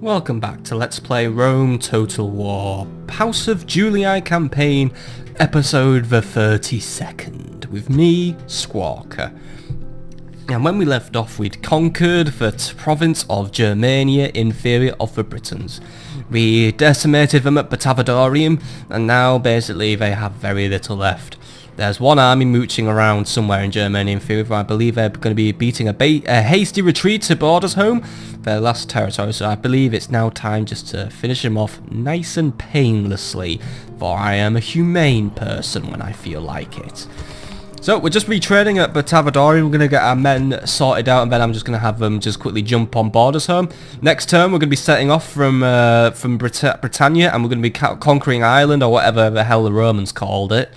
Welcome back to Let's Play Rome Total War, House of Julii campaign, episode the 32nd, with me, Squawker. And when we left off, we'd conquered the province of Germania, inferior of the Britons. We decimated them at Batavadorium, and now basically they have very little left. There's one army mooching around somewhere in Germany inferior. I believe they're going to be beating a hasty retreat to Borders home, their last territory, so I believe it's now time just to finish them off nice and painlessly, for I am a humane person when I feel like it. So we're just retraining at Batavadorium. We're going to get our men sorted out, and then I'm just going to have them just quickly jump on Borders home. Next turn we're going to be setting off from Britannia, and we're going to be conquering Ireland, or whatever the hell the Romans called it.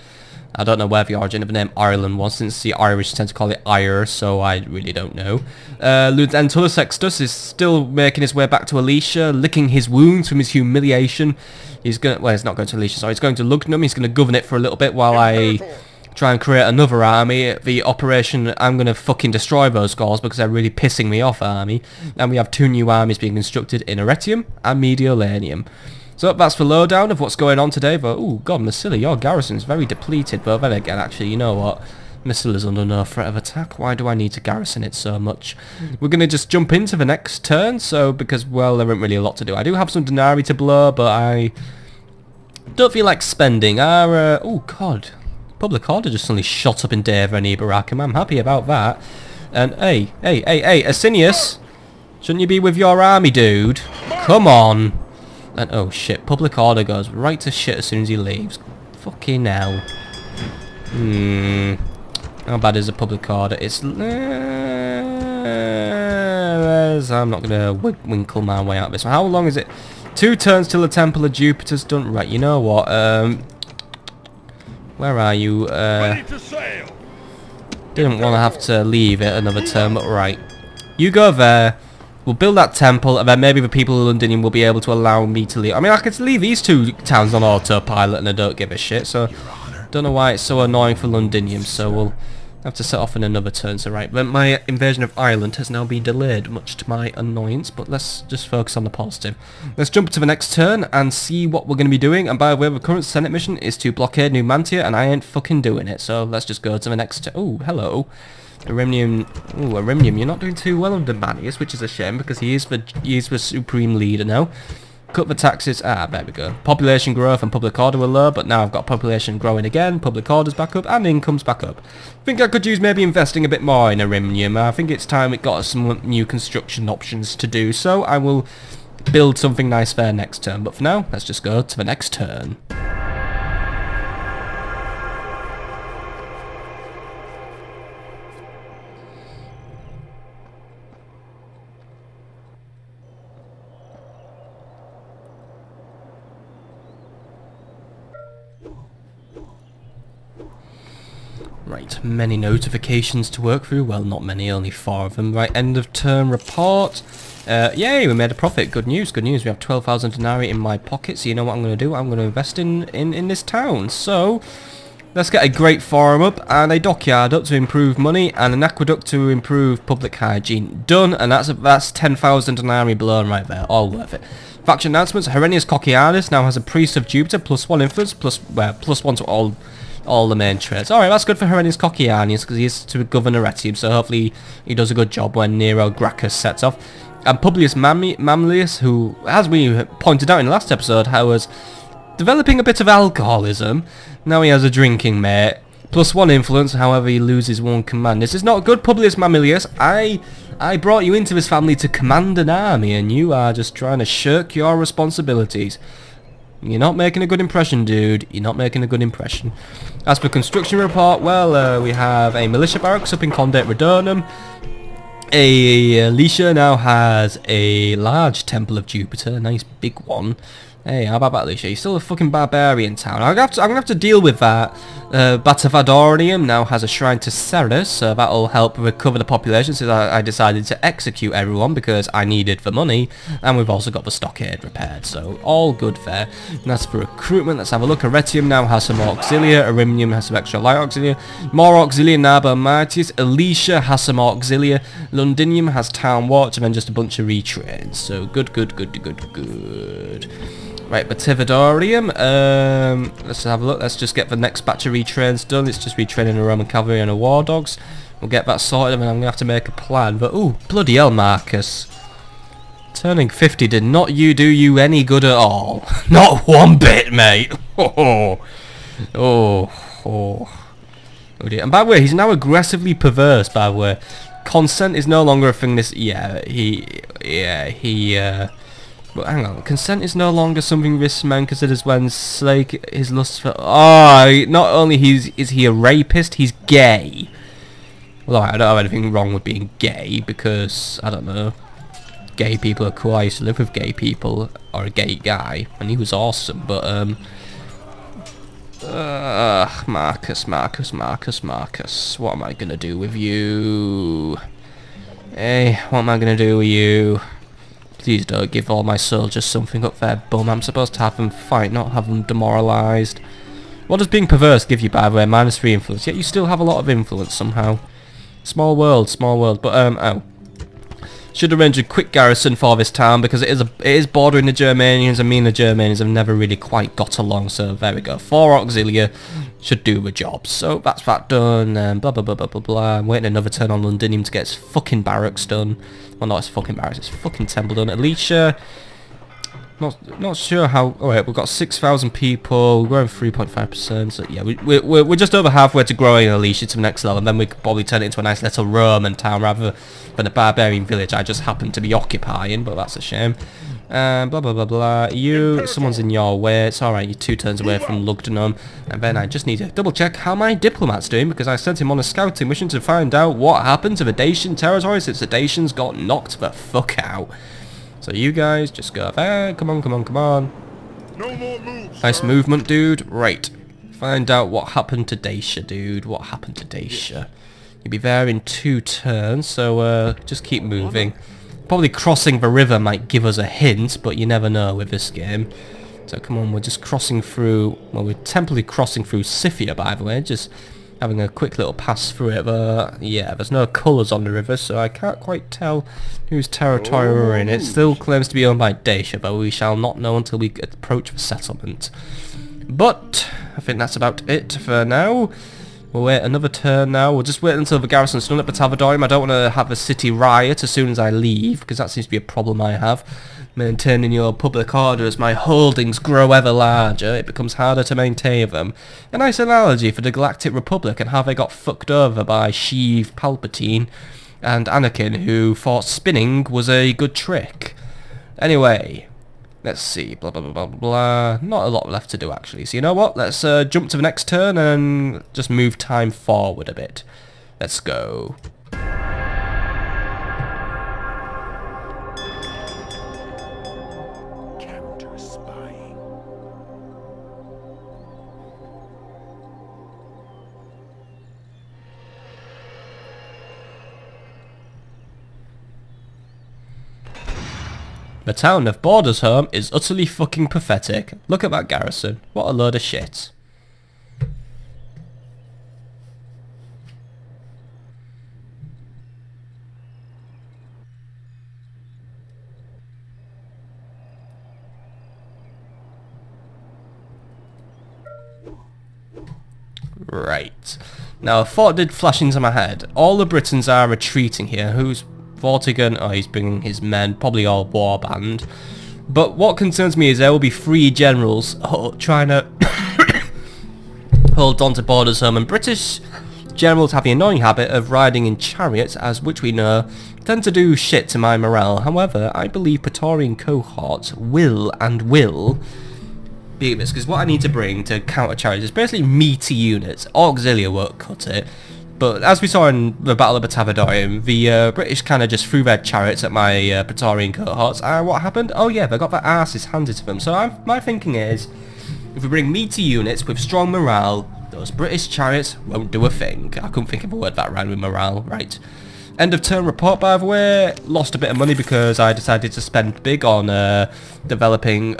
I don't know where the origin of the name Ireland was, since the Irish tend to call it Ire, so I really don't know. Lieutenant Sextus is still making his way back to Alicia, licking his wounds from his humiliation. He's going to, well, he's not going to Alicia, sorry, he's going to Lugnum. He's going to govern it for a little bit while I try and create another army. The operation, I'm going to fucking destroy those Gauls because they're really pissing me off army. And we have two new armies being constructed in Arretium and Mediolanium. So that's the lowdown of what's going on today, but oh god, Massilia, your garrison's very depleted, but then again, actually, you know what? Massilia's under no threat of attack. Why do I need to garrison it so much? We're going to just jump into the next turn, so, because, well, there isn't really a lot to do. I do have some denarii to blow, but I don't feel like spending our, oh god, public order just suddenly shot up in Deva and Ibaracum. I'm happy about that. And, hey, Asinius, shouldn't you be with your army, dude? Come on. And oh shit, public order goes right to shit as soon as he leaves. Fucking hell. How bad is the public order? It's... I'm not going to winkle my way out of this one. How long is it? 2 turns till the Temple of Jupiter's done. Right, you know what? Where are you? Didn't want to have to leave it another turn, but right. You go there. We'll build that temple, and then maybe the people of Londinium will be able to allow me to leave. I mean, I could leave these 2 towns on autopilot and I don't give a shit, so don't know why it's so annoying for Londinium, so we'll have to set off in another turn. So right, but my invasion of Ireland has now been delayed, much to my annoyance, but let's just focus on the positive. Let's jump to the next turn and see what we're going to be doing, and by the way, the current Senate mission is to blockade Numantia, and I ain't fucking doing it, so let's just go to the next turn. Oh, hello. Arimnium, you're not doing too well under Manius, which is a shame because he is the supreme leader now. Cut the taxes. Ah, there we go. Population growth and public order were low, but now I've got population growing again, public order's back up, and income's back up. I think I could use maybe investing a bit more in Arimnium. I think it's time it got some new construction options to do, so I will build something nice there next turn. But for now, let's just go to the next turn. Right, many notifications to work through. Well, not many, only 4 of them. Right, end of term report. Yay, we made a profit. Good news, good news. We have 12,000 denarii in my pocket, so you know what I'm going to do? I'm going to invest in this town. So, let's get a great forum up, and a dockyard up to improve money, and an aqueduct to improve public hygiene. Done, and that's 10,000 denarii blown right there. All worth it. Faction announcements. Herennius Coccianus now has a priest of Jupiter, +1 influence, +1 to all the main traits. Alright, that's good for Herennius Coccianus because he is to govern Arretium, so hopefully he does a good job when Nero Gracchus sets off. And Publius Mamlius, who, as we pointed out in the last episode, was developing a bit of alcoholism. Now he has a drinking mate. +1 influence, however he loses 1 command. This is not good, Publius Mamlius. I brought you into this family to command an army, and you are just trying to shirk your responsibilities. You're not making a good impression, dude. You're not making a good impression. As per construction report, well, we have a militia barracks up in Condate Redonum. Alicia now has a large temple of Jupiter, a nice big one. Hey, how about that, Alicia? You're still a fucking barbarian town. I'm gonna have to deal with that. Batavadorium now has a shrine to Ceres, so that'll help recover the population, so I decided to execute everyone because I needed the money, and we've also got the stockade repaired, so all good there. And that's for recruitment. Let's have a look. Aretium now has some auxilia, Arimnium has some extra light auxilia, more auxilia, Naba Martis, Alicia has some auxilia, Londinium has town watch, and then just a bunch of retrains, so good. Right, Batavadorium, let's have a look. Let's just get the next batch of retrains done. It's just retraining a Roman cavalry and a war dogs. We'll get that sorted, and I'm going to have to make a plan. But, ooh, bloody hell, Marcus. Turning 50 did not do you any good at all. Not one bit, mate. Oh dear. And by the way, he's now aggressively perverse, by the way. Consent is no longer a thing this... But hang on, consent is no longer something this man considers when slake his lust for... Oh, not only is he a rapist, he's gay. Well, I don't have anything wrong with being gay, because, I don't know, gay people are cool. I used to live with gay people, or a gay guy, and he was awesome, but, Marcus, what am I gonna do with you? Hey, what am I gonna do with you? Please don't give all my soldiers something up their bum. I'm supposed to have them fight, not have them demoralised. What does being perverse give you, by the way? -3 influence. Yet you still have a lot of influence somehow. Small world. But, should arrange a quick garrison for this town, because it is bordering the Germanians, and me and the Germanians have never really quite got along, so there we go. 4 auxilia should do the job. So that's that done, blah blah blah blah blah blah. I'm waiting another turn on Londinium to get its fucking barracks done. Well, not its fucking barracks, its fucking temple done. Alicia, not sure how... Oh wait, we've got 6,000 people, we're growing 3.5%, so yeah, we're just over halfway to growing Alicia to the next level, and then we could probably turn it into a nice little Roman town rather than a barbarian village I just happen to be occupying, but that's a shame. Blah blah blah blah. Someone's in your way. It's alright, you're 2 turns away from Lugdunum. And then I just need to double check how my diplomat's doing, because I sent him on a scouting mission to find out what happened to the Dacian territory since the Dacians got knocked the fuck out. So you guys just go there. Come on. No more moves, nice sir. movement, dude. Right. Find out what happened to Dacia, dude. What happened to Dacia? You'll be there in 2 turns, so just keep moving. Probably crossing the river might give us a hint, but you never know with this game. So come on, we're just crossing through... Well, we're temporarily crossing through Scythia, by the way. Just having a quick little pass through it. But yeah, there's no colours on the river, so I can't quite tell whose territory we're in. It still claims to be owned by Dacia, but we shall not know until we approach the settlement. But I think that's about it for now. We'll wait another turn now. We'll just wait until the garrison's done at Batavadorium. I don't want to have a city riot as soon as I leave, because that seems to be a problem I have. Maintaining your public order as my holdings grow ever larger, it becomes harder to maintain them. A nice analogy for the Galactic Republic and how they got fucked over by Sheev Palpatine and Anakin, who thought spinning was a good trick. Anyway, let's see, blah blah blah blah blah. Not a lot left to do actually, so you know what, let's jump to the next turn and just move time forward a bit. Let's go. Counter spying. The town of Bordersholm is utterly fucking pathetic. Look at that garrison. What a load of shit. Right. Now a thought did flash into my head. All the Britons are retreating here. Who's Vortigern? Oh, he's bringing his men, probably all warband. But what concerns me is there will be 3 generals trying to hold on to Bordersholm, and British generals have the annoying habit of riding in chariots, as which we know tend to do shit to my morale. However, I believe Praetorian cohorts will be this, because what I need to bring to counter chariots is basically meaty units. Auxilia won't cut it. But as we saw in the Battle of Batavadorium, the British kind of just threw their chariots at my Praetorian cohorts, and what happened? Oh yeah, they got their asses handed to them. So my thinking is, if we bring meaty units with strong morale, those British chariots won't do a thing. I couldn't think of a word that rhymed with morale, right. End of turn report, by the way. Lost a bit of money because I decided to spend big on developing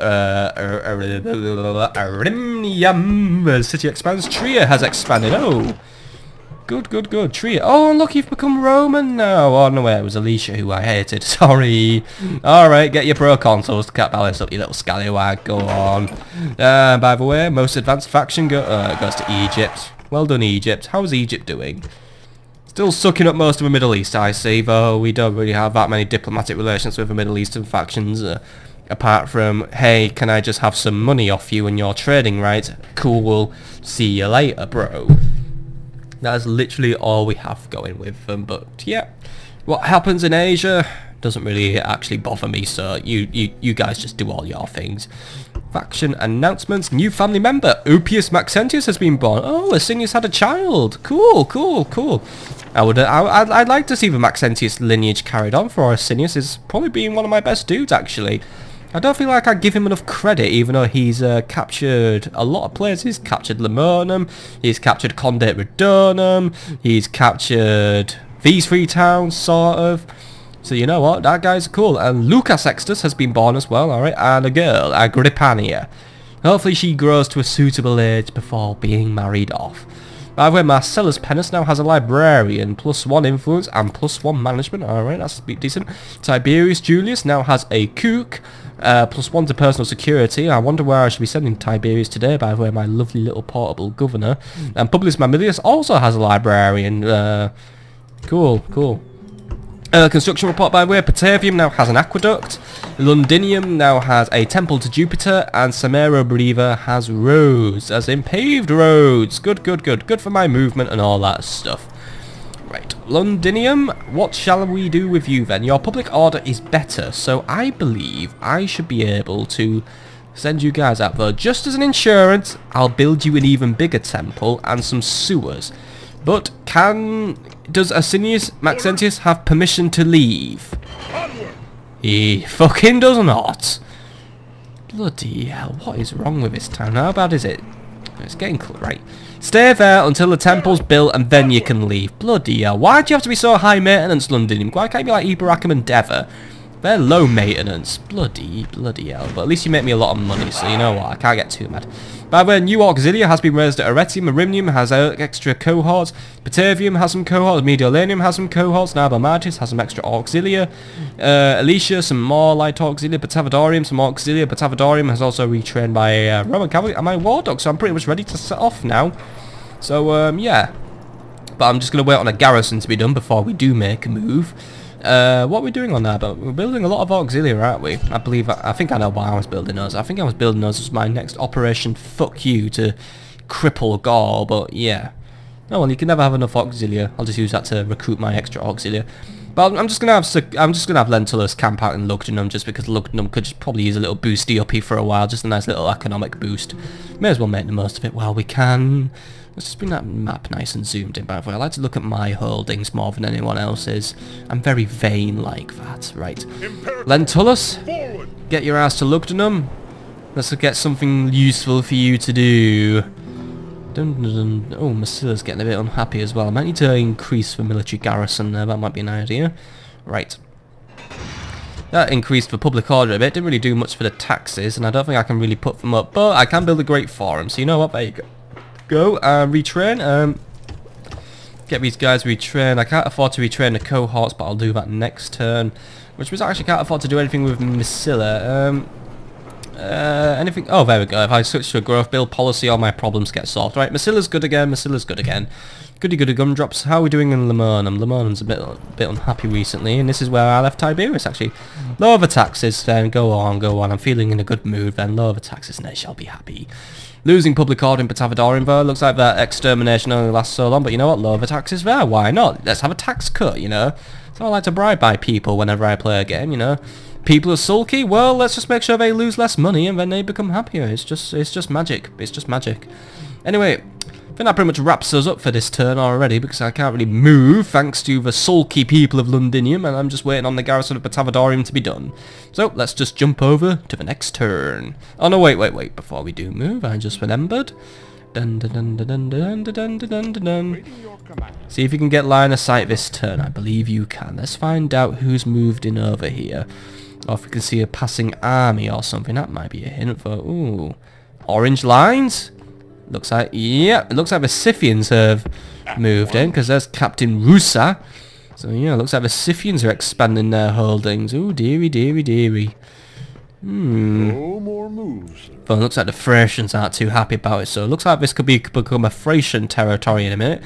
city expands. Trier has expanded. Oh, good. Trier. Oh, and look, you've become Roman now. Oh no, it was Alicia who I hated. Sorry. All right, get your proconsuls to cap balance up, you little scallywag. Go on. By the way, most advanced faction goes to Egypt. Well done, Egypt. How's Egypt doing? Still sucking up most of the Middle East, I see, though we don't really have that many diplomatic relations with the Middle Eastern factions, apart from, hey, can I just have some money off you and your trading right? Cool, see you later, bro. That is literally all we have going with them, but yeah. What happens in Asia doesn't really actually bother me, so you guys just do all your things. Faction announcements. New family member, Ulpius Maxentius, has been born. Oh, Asinius had a child. Cool. I'd like to see the Maxentius lineage carried on, for Asinius is probably being one of my best dudes, actually. I don't feel like I give him enough credit, even though he's captured a lot of places. He's captured Lemurnum, he's captured Condate Redonum, he's captured these three towns, sort of. So you know what, that guy's cool. And Lucas Sextus has been born as well, alright, and a girl, Agrippania. Hopefully she grows to a suitable age before being married off. By the way, Marcellus Pennus now has a librarian, +1 influence and +1 management, alright, that's decent. Tiberius Julius now has a kook, +1 to personal security. I wonder where I should be sending Tiberius today, by the way, my lovely little portable governor. And Publius Mamilius also has a librarian, cool. Construction report, by the way, Patavium now has an aqueduct, Londinium now has a temple to Jupiter, and Samero Breva has roads, as in paved roads. Good for my movement and all that stuff. Right, Londinium, what shall we do with you then? Your public order is better, so I believe I should be able to send you guys out, though. Just as an insurance, I'll build you an even bigger temple and some sewers. But does Asinius Maxentius have permission to leave? He fucking does not. Bloody hell, what is wrong with this town? How bad is it? It's getting right. Stay there until the temple's built and then you can leave. Bloody hell, why do you have to be so high maintenance, London? Why can't you be like Ibrahim and Dever? They're low maintenance. Bloody hell. But at least you make me a lot of money, so you know what, I can't get too mad. By the way, new auxilia has been raised at Aretium. Arimnium has extra cohorts. Batavium has some cohorts. Mediolanium has some cohorts. Nabalmatis has some extra auxilia. Alicia, some more light auxilia. Batavadorium, some auxilia. Batavadorium has also retrained by Roman cavalry and my war dog, so I'm pretty much ready to set off now. So, yeah. But I'm just going to wait on a garrison to be done before we do make a move. What are we doing on that? But we're building a lot of auxilia, aren't we? I think I know why I was building those. I think I was building those as my next operation. Fuck you to cripple Gaul, but yeah. Oh well, you can never have enough auxilia. I'll just use that to recruit my extra auxilia. But I'm just gonna have Lentulus camp out in Lugdunum, just because Lugdunum could just probably use a little boosty uppy for a while, just a nice little economic boost. May as well make the most of it while we can. Let's just bring that map nice and zoomed in, by the way. I like to look at my holdings more than anyone else's. I'm very vain like that. Right. Lentulus, get your ass to Lugdunum. Let's get something useful for you to do. Oh, Massilla's getting a bit unhappy as well. I might need to increase the military garrison there. That might be an idea. Right. That increased the public order a bit. Didn't really do much for the taxes, and I don't think I can really put them up. But I can build a great forum, so you know what? There you go. Retrain. Get these guys retrained. I can't afford to retrain the cohorts, but I'll do that next turn. Which means I actually can't afford to do anything with Massilla. Anything? Oh, there we go. If I switch to a growth build policy, all my problems get solved. Right, Massilla's good again. Goody gumdrops. How are we doing in Lemurnum? Lemurnum's a bit unhappy recently, and this is where I left Tiberius, actually. Lower the taxes, then go on. I'm feeling in a good mood, then lower the taxes, and they shall be happy. Losing public order in Batavadorium, though. Looks like that extermination only lasts so long, but you know what? Lower the taxes there. Why not? Let's have a tax cut, you know? So I like to bribe by people whenever I play a game, you know? People are sulky, well, let's just make sure they lose less money and then they become happier. It's just magic. It's just magic. Anyway, I think that pretty much wraps us up for this turn already, because I can't really move thanks to the sulky people of Londinium, and I'm just waiting on the garrison of Batavadorium to be done. So let's just jump over to the next turn. Oh no, wait, before we do move, I just remembered. Dun dun dun dun dun dun dun dun dun dun. See if you can get line of sight this turn. I believe you can. Let's find out who's moved in over here. Or if we can see a passing army or something, that might be a hint for, ooh, orange lines? Looks like, yeah, it looks like the Scythians have moved in, because there's Captain Rusa. So yeah, it looks like the Scythians are expanding their holdings. Ooh, dearie. No more moves. But it looks like the Thracians aren't too happy about it, so it looks like this could become a Thracian territory in a minute.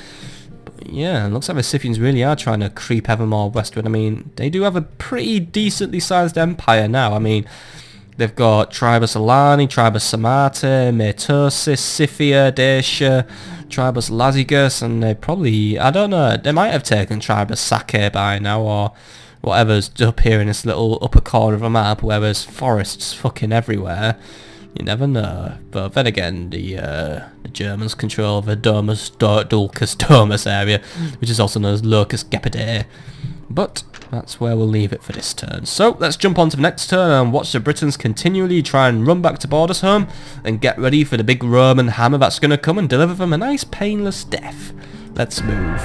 But yeah, it looks like the Scythians really are trying to creep ever more westward. I mean, they do have a pretty decently sized empire now. I mean, they've got Tribus Alani, Tribus Samate, Metosis, Scythia, Dacia, Tribus Lazygus, and they probably, I don't know, they might have taken Tribus Saxones by now, or whatever's up here in this little upper corner of a map where there's forests fucking everywhere. You never know. But then again, the Germans control the Dulcus Domus area, which is also known as Locus Gepidae. But that's where we'll leave it for this turn. So let's jump on to the next turn and watch the Britons continually try and run back to Bordersholm and get ready for the big Roman hammer that's going to come and deliver them a nice painless death. Let's move.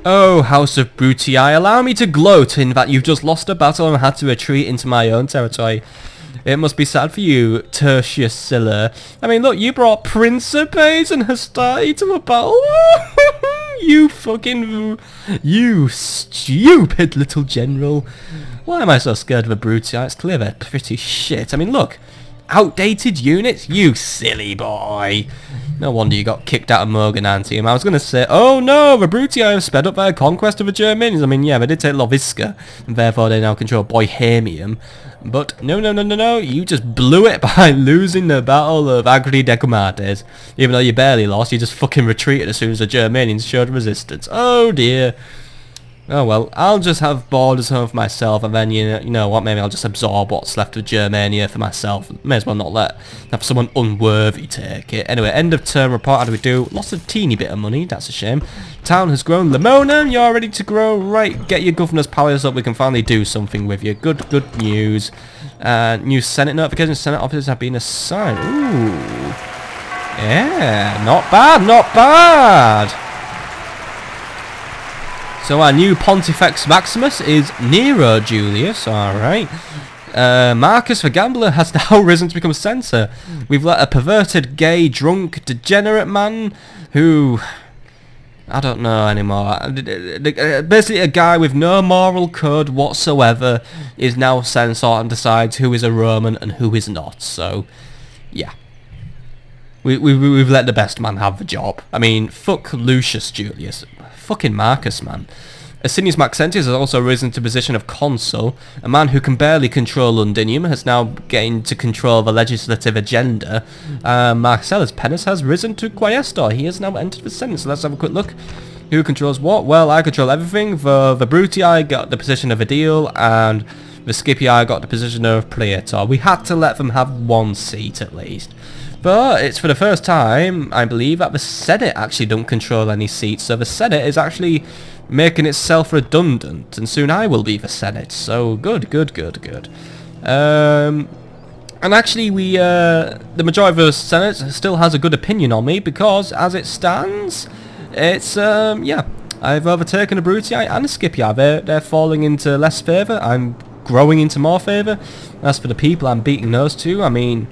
Oh, House of Brutii, allow me to gloat in that you've just lost a battle and had to retreat into my own territory. It must be sad for you, Tertius Scylla. I mean, look, you brought Principes and Hastati to a battle. You stupid little general. Why am I so scared of a Brutii? It's clear they're pretty shit. I mean, look, outdated units, you silly boy. No wonder you got kicked out of Morganantium. I was going to say, oh no, the Brutii have sped up their conquest of the Germans. I mean, yeah, they did take Loviska, and therefore they now control Bohemian. But no, you just blew it by losing the Battle of Agri Decumates. Even though you barely lost, you just fucking retreated as soon as the Germanians showed resistance. Oh dear. Oh well, I'll just have Bordersholm for myself, and then you know what, maybe I'll just absorb what's left of Germania for myself. May as well not have someone unworthy take it. Anyway, end of turn report, how do we do? Lost a teeny bit of money, that's a shame. Town has grown. Lamona, you're ready to grow. Right, get your governor's powers up, we can finally do something with you. Good news. New Senate notifications, Senate officers have been assigned. Ooh. Yeah, not bad. So our new Pontifex Maximus is Nero Julius, alright. Marcus the Gambler has now risen to become censor. We've let a perverted, gay, drunk, degenerate man who... I don't know anymore. Basically a guy with no moral code whatsoever is now censor and decides who is a Roman and who is not. So, yeah. We've let the best man have the job. I mean, fuck Lucius Julius. Fucking Marcus, man. Asinius Maxentius has also risen to the position of consul. A man who can barely control Londinium has now gained to control the legislative agenda. Marcellus Pennus has risen to quaestor. He has now entered the Senate. So let's have a quick look. Who controls what? Well, I control everything. The Brutii got the position of Aedile, and the Scipii got the position of praetor. We had to let them have one seat at least. But it's for the first time, I believe, that the Senate actually don't control any seats. So the Senate is actually making itself redundant, and soon I will be the Senate. So good. And actually, the majority of the Senate still has a good opinion on me, because as it stands, it's yeah, I've overtaken a Brutii and a Scipii. They're falling into less favour. I'm growing into more favour. As for the people, I'm beating those two. I mean,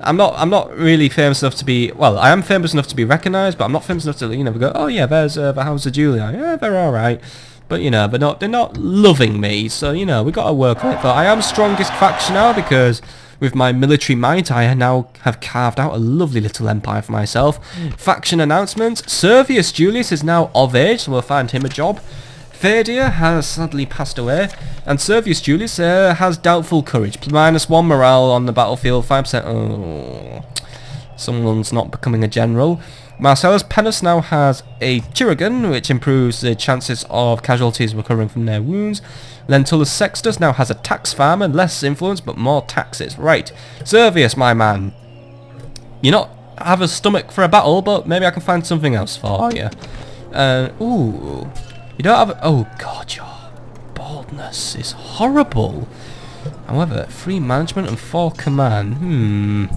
I'm not really famous enough to be, well, I am famous enough to be recognised, but I'm not famous enough to, you know, go, oh yeah, there's the House of Julii. Yeah, they're alright. But, you know, they're not loving me, so, you know, we got to work on it. But I am strongest faction now, because with my military might, I now have carved out a lovely little empire for myself. Faction announcements. Servius Julius is now of age, so we'll find him a job. Fadia has sadly passed away, and Servius Julius has doubtful courage. -1 morale on the battlefield, 5%. Oh, someone's not becoming a general. Marcellus Pennus now has a Chirurgeon, which improves the chances of casualties recovering from their wounds. Lentulus Sextus now has a tax farmer, less influence but more taxes. Right, Servius, my man, you not have a stomach for a battle, but maybe I can find something else for you. Ooh, you don't have. Oh God, your baldness is horrible. However, 3 management and 4 command.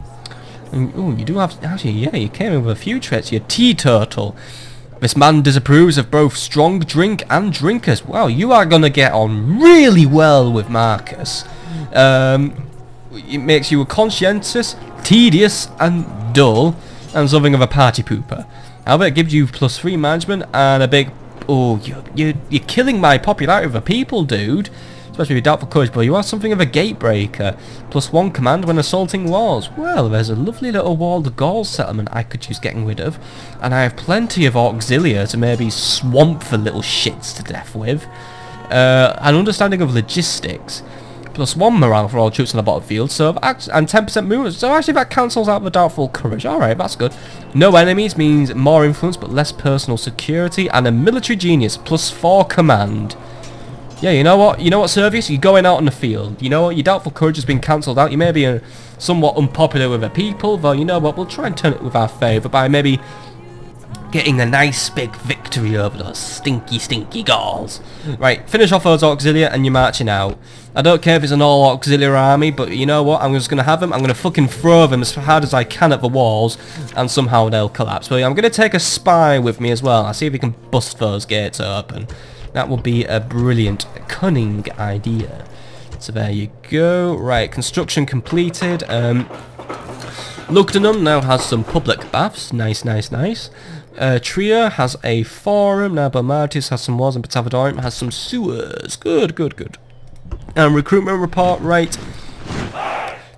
Oh, you do have. Actually, yeah, you came in with a few traits. You're teetotal. This man disapproves of both strong drink and drinkers. Wow, you are gonna get on really well with Marcus. It makes you a conscientious, tedious, and dull, and something of a party pooper. However, it gives you +3 management and a big. Oh, you're killing my popularity with the people, dude. Especially with doubtful courage, but you are something of a gatebreaker. +1 command when assaulting walls. Well, there's a lovely little walled Gaul settlement I could use getting rid of, and I have plenty of auxilia to maybe swamp the little shits to death with. An understanding of logistics. +1 morale for all troops on the battlefield, so and 10% movement. So actually that cancels out the doubtful courage. Alright, that's good. No enemies means more influence but less personal security, and a military genius, +4 command. Yeah, you know what, Servius? You're going out on the field. You know what, your doubtful courage has been cancelled out. You may be somewhat unpopular with the people, though you know what, we'll try and turn it with our favour by maybe getting a nice big victory over those stinky Gauls. Right, finish off those auxilia and you're marching out. I don't care if it's an all auxiliary army, but you know what, I'm just going to have them. I'm going to fucking throw them as hard as I can at the walls, and somehow they'll collapse. But I'm going to take a spy with me as well. I'll see if we can bust those gates open. That will be a brilliant, cunning idea. So there you go. Right, construction completed. Lugdunum now has some public baths. Nice. Trier has a forum. Now Bomartis has some walls, and Batavadorium has some sewers. Good. Recruitment report, right.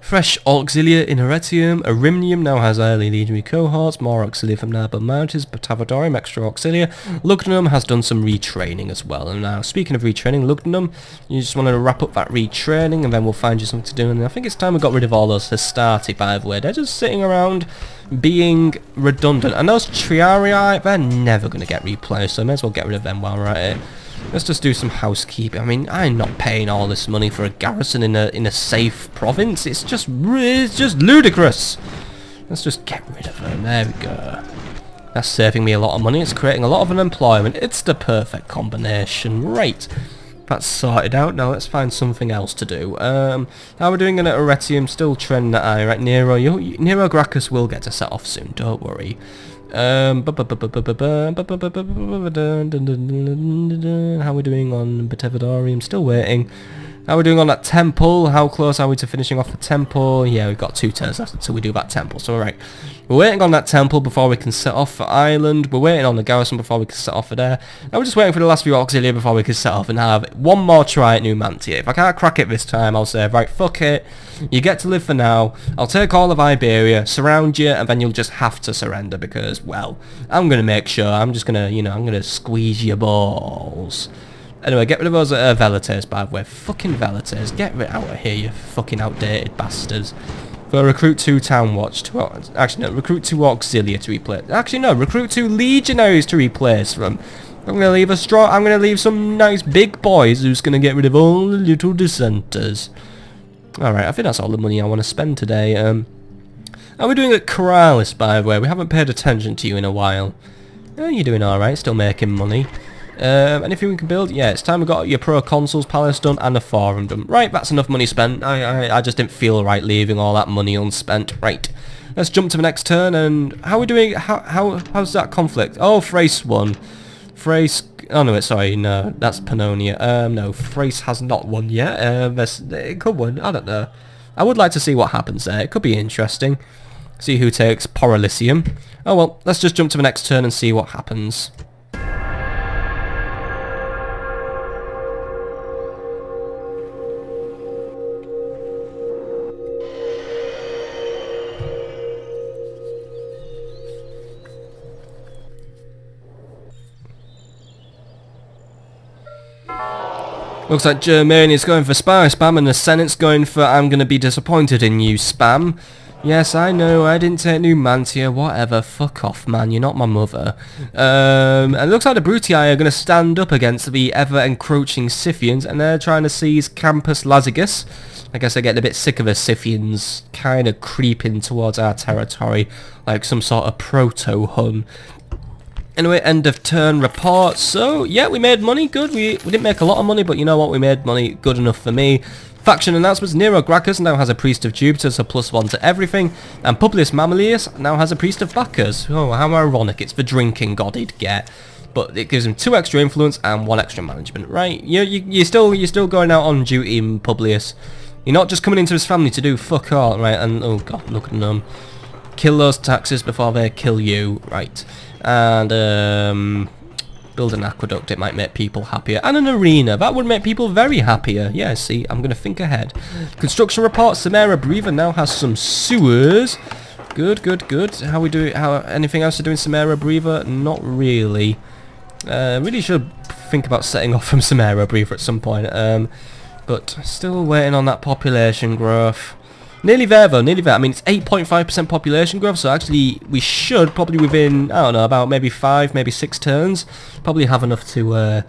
Fresh auxilia in Heretium. Arimnium now has early legionary cohorts. More auxilia from Narbo Mountains. Batavadorium, extra auxilia. Lugdunum has done some retraining as well. And now, speaking of retraining, Lugdunum, you just want to wrap up that retraining and then we'll find you something to do. And I think it's time we got rid of all those Hastati, by the way. They're just sitting around being redundant. And those Triarii, they're never going to get replenished, so I may as well get rid of them while we're at it. Let's just do some housekeeping. I mean, I'm not paying all this money for a garrison in a safe province. It's just ludicrous. Let's just get rid of them. There we go. That's saving me a lot of money. It's creating a lot of unemployment. It's the perfect combination. Right. That's sorted out. Now let's find something else to do. How we're doing in Aretium, still trending that eye. Right, Nero Gracchus will get to set off soon. Don't worry. How are we doing on Batavadorium? Still waiting. How are we doing on that temple? How close are we to finishing off the temple? Yeah, we've got 2 turns left until we do that temple. So alright. We're waiting on that temple before we can set off for Ireland. We're waiting on the garrison before we can set off for there. Now we're just waiting for the last few auxilia before we can set off and have one more try at Numantia. If I can't crack it this time, I'll say, right, fuck it. You get to live for now. I'll take all of Iberia, surround you, and then you'll just have to surrender because, well, I'm going to make sure. I'm just going to, I'm going to squeeze your balls. Anyway, get rid of those Velites, by the way. Fucking Velites. Get rid out of here, you fucking outdated bastards. So recruit 2 Town Watch. Actually, no. Recruit 2 Auxilia to replace. Actually, no. Recruit 2 Legionaries to replace them. I'm going to leave some nice big boys who's going to get rid of all the little dissenters. Alright, I think that's all the money I want to spend today. How are we doing at Corralis, by the way? We haven't paid attention to you in a while. You're doing alright, still making money. Anything we can build? Yeah, it's time we got your Proconsul's Palace done and a Forum done. Right, that's enough money spent. I just didn't feel right leaving all that money unspent. Right, let's jump to the next turn. And how are we doing? How's that conflict? Oh, Thrace won. Thrace. Oh no, sorry, no, that's Pannonia. No, Thrace has not won yet. It could win. I don't know. I would like to see what happens there. It could be interesting. See who takes Porylicium. Oh well, let's just jump to the next turn and see what happens. Looks like Germany's going for spam and the Senate's going for I'm going to be disappointed in you spam. Yes, I know, I didn't take Numantia, whatever, fuck off man, you're not my mother. And it looks like the Brutii are going to stand up against the ever-encroaching Scythians, and they're trying to seize Campus Lazygus. I guess they're getting a bit sick of the Scythians kind of creeping towards our territory, like some sort of proto-Hun. Anyway, end of turn report. So, yeah, we made money, good. We didn't make a lot of money, but you know what, we made money good enough for me. Faction announcements, Nero Gracchus now has a Priest of Jupiter, so +1 to everything. And Publius Mamelius now has a Priest of Bacchus. Oh, how ironic, it's the drinking god he'd get. But it gives him 2 extra influence and 1 extra management, right? You're still going out on duty in Publius. You're not just coming into his family to do fuck all, right? And, oh god, look at them. Kill those taxes before they kill you, right? And, build an aqueduct, it might make people happier. And an arena, that would make people very happier. Yeah, see, I'm going to think ahead. Construction report, Samara Breather now has some sewers. Good, good, good. How we do? How anything else to do in Samara Breather? Not really. Really should think about setting off from Samara Breather at some point. But still waiting on that population growth. Nearly there though, nearly there. I mean, it's 8.5% population growth, so actually we should probably within, I don't know, about maybe 5, maybe 6 turns, probably have enough to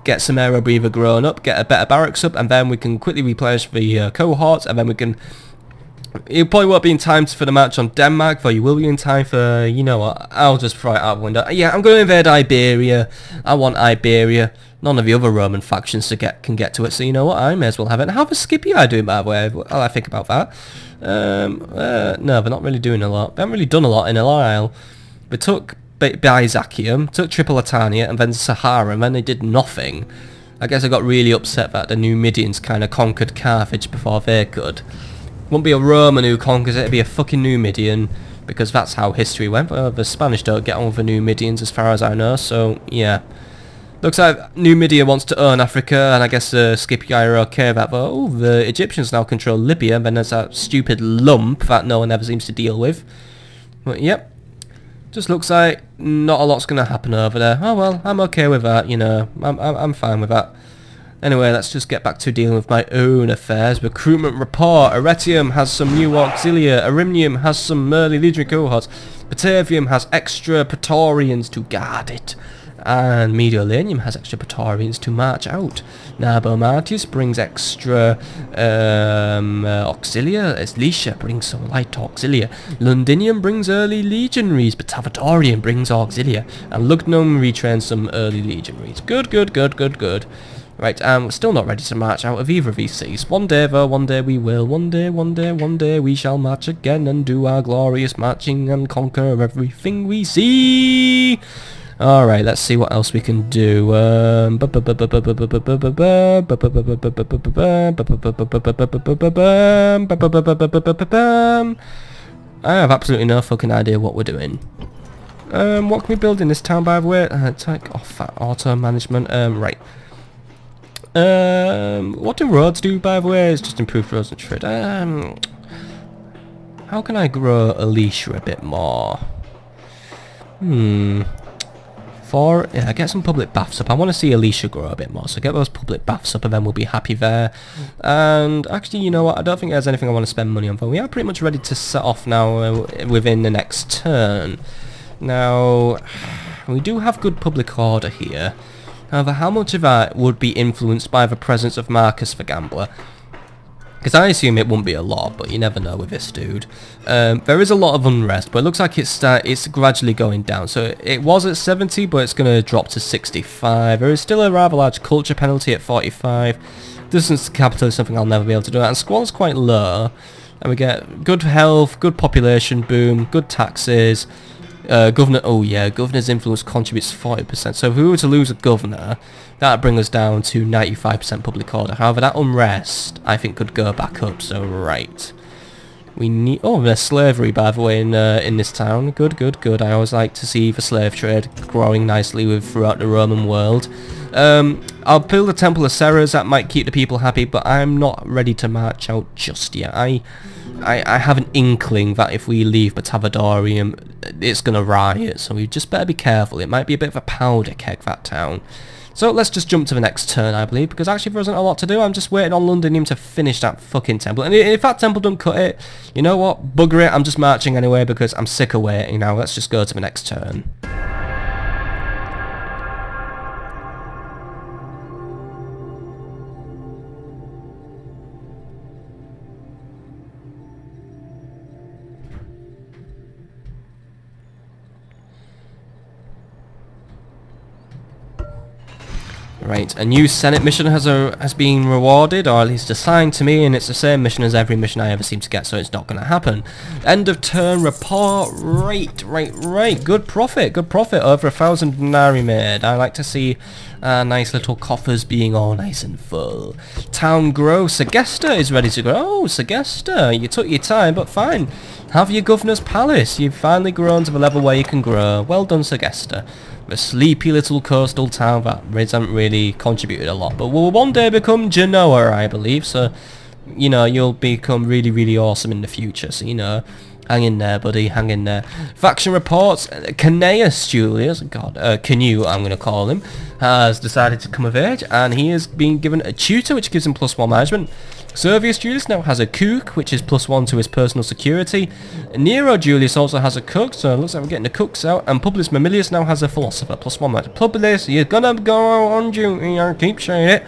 get some Aero Breather grown up, get a better barracks up, and then we can quickly replenish the cohorts, and then we can... It probably won't be in time for the match on Denmark, though you will be in time for, you know what, I'll just throw it out the window. Yeah, I'm going to invade Iberia. I want Iberia. None of the other Roman factions can get to it, so you know what, I may as well have it. And how are Scipii doing, by the way? Well, I think about that. No, they're not really doing a lot. They haven't really done a lot in a while. They took Byzacium, took Tripolitania, and then Sahara, and then they did nothing. I guess I got really upset that the Numidians kind of conquered Carthage before they could. Won't be a Roman who conquers it, it'd be a fucking Numidian, because that's how history went. Well, the Spanish don't get on with the Numidians as far as I know, so yeah. Looks like Numidia wants to own Africa, and I guess Scipii are okay with that, but oh, the Egyptians now control Libya, and then there's that stupid lump that no one ever seems to deal with. But yep, just looks like not a lot's going to happen over there. Oh well, I'm okay with that, you know, I'm fine with that. Anyway, let's just get back to dealing with my own affairs. Recruitment report. Arretium has some new auxilia. Arimnium has some early legionary cohorts. Batavium has extra Praetorians to guard it. And Mediolanium has extra Praetorians to march out. Narbomatius brings extra auxilia. Eslicia brings some light auxilia. Londinium brings early legionaries. Batavadorium brings auxilia. And Lugnum retrains some early legionaries. Good, good, good, good, good. Right, we're still not ready to march out of either of these cities. One day though, one day we will. One day we shall march again and do our glorious marching and conquer everything we see. Alright, let's see what else we can do. I have absolutely no fucking idea what we're doing. What can we build in this town, by the way? Take off that auto management. Right. What do roads do, by the way? It's just improved roads and trade. How can I grow Alicia a bit more? Yeah, get some public baths up. I want to see Alicia grow a bit more, so get those public baths up and then we'll be happy there. And actually, you know what, I don't think there's anything I want to spend money on, but we are pretty much ready to set off now within the next turn. Now, we do have good public order here. However, how much of that would be influenced by the presence of Marcus the Gambler? Because I assume it won't be a lot, but you never know with this dude. There is a lot of unrest, but it looks like it's gradually going down. So it was at 70, but it's going to drop to 65. There is still a rather large culture penalty at 45. Distance to capital is something I'll never be able to do. And squal's quite low. And we get good health, good population boom, good taxes. Governor, oh yeah, governor's influence contributes 40%. So if we were to lose a governor, that would bring us down to 95% public order. However, that unrest, I think, could go back up. So right, we need. Oh, there's slavery, by the way, in this town. Good, good, good. I always like to see the slave trade growing nicely throughout the Roman world. I'll build a Temple of Ceres. That might keep the people happy, but I'm not ready to march out just yet. I have an inkling that if we leave Batavadorium, it's going to riot, so we just better be careful. It might be a bit of a powder keg, that town. So let's just jump to the next turn, I believe, because actually there isn't a lot to do. I'm just waiting on Londinium to finish that fucking temple. And if that temple doesn't cut it, you know what? Bugger it, I'm just marching anyway because I'm sick of waiting now. Let's just go to the next turn. Right, a new Senate mission has been rewarded, or at least assigned to me, and it's the same mission as every mission I ever seem to get, so it's not going to happen. End of turn report. Right. Good profit. Over 1,000 denarii made. I like to see nice little coffers being all nice and full. Town grow. Segesta is ready to grow. Oh, Segesta, you took your time, but fine. Have your governor's palace. You've finally grown to the level where you can grow. Well done, Segesta. A sleepy little coastal town that hasn't really contributed a lot, but will one day become Genoa, I believe, so, you know, you'll become really, really awesome in the future, so, you know, hang in there, buddy, hang in there. Faction reports, Canaeus Julius, Canoe, I'm going to call him, has decided to come of age, and he has been given a tutor, which gives him +1 management. Servius Julius now has a cook, which is +1 to his personal security. Nero Julius also has a cook, so it looks like we're getting the cooks out. And Publius Mamilius now has a philosopher, +1 match. Publius, you're gonna go on duty, I keep saying it.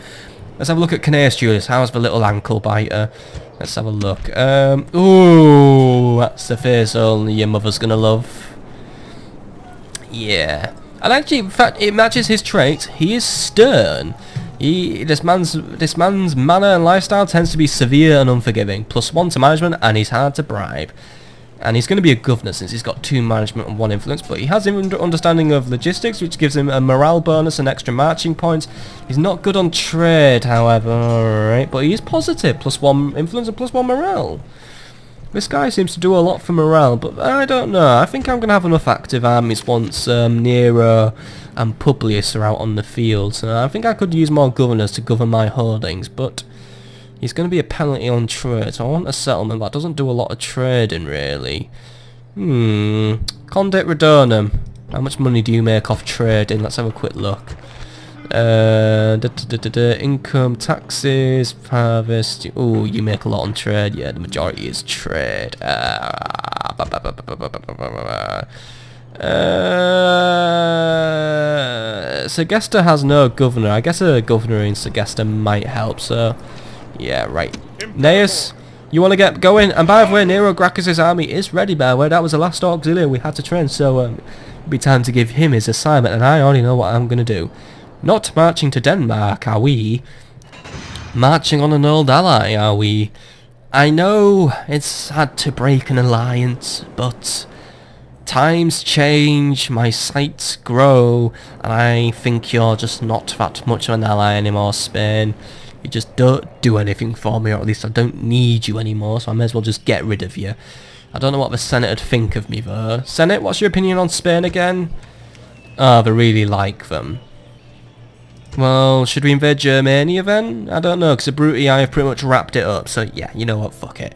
Let's have a look at Canaeus Julius. How's the little ankle biter? Let's have a look. Ooh, that's the face only your mother's gonna love. Yeah. And actually, in fact, it matches his traits. He is stern. This man's manner and lifestyle tends to be severe and unforgiving. +1 to management, and he's hard to bribe. And he's going to be a governor since he's got 2 management and 1 influence, but he has an understanding of logistics, which gives him a morale bonus and extra marching points. He's not good on trade, however, alright, but he is positive. +1 influence and +1 morale. This guy seems to do a lot for morale, but I don't know. I think I'm going to have enough active armies once Nero and Publius are out on the field. So I think I could use more governors to govern my holdings, but he's going to be a penalty on trade. So I want a settlement that doesn't do a lot of trading, really. Condit Redonum. How much money do you make off trading? Let's have a quick look. Income, taxes, harvest. Oh, you make a lot on trade. Yeah, the majority is trade. Segesta has no governor. I guess a governor in Segesta might help, so yeah, right. Neus, you want to get going? And by the way, Nero Gracchus' army is ready, by the way. That was the last auxiliary we had to train, so it'll be time to give him his assignment, and I already know what I'm going to do. Not marching to Denmark, are we? Marching on an old ally, are we? I know it's had to break an alliance, but times change, my sights grow, and I think you're just not that much of an ally anymore, Spain. You just don't do anything for me, or at least I don't need you anymore, so I may as well just get rid of you. I don't know what the Senate would think of me, though. Senate, what's your opinion on Spain again? Oh, they really like them. Well, should we invade Germania then? I don't know, because the Brutii have pretty much wrapped it up, so yeah, you know what, fuck it.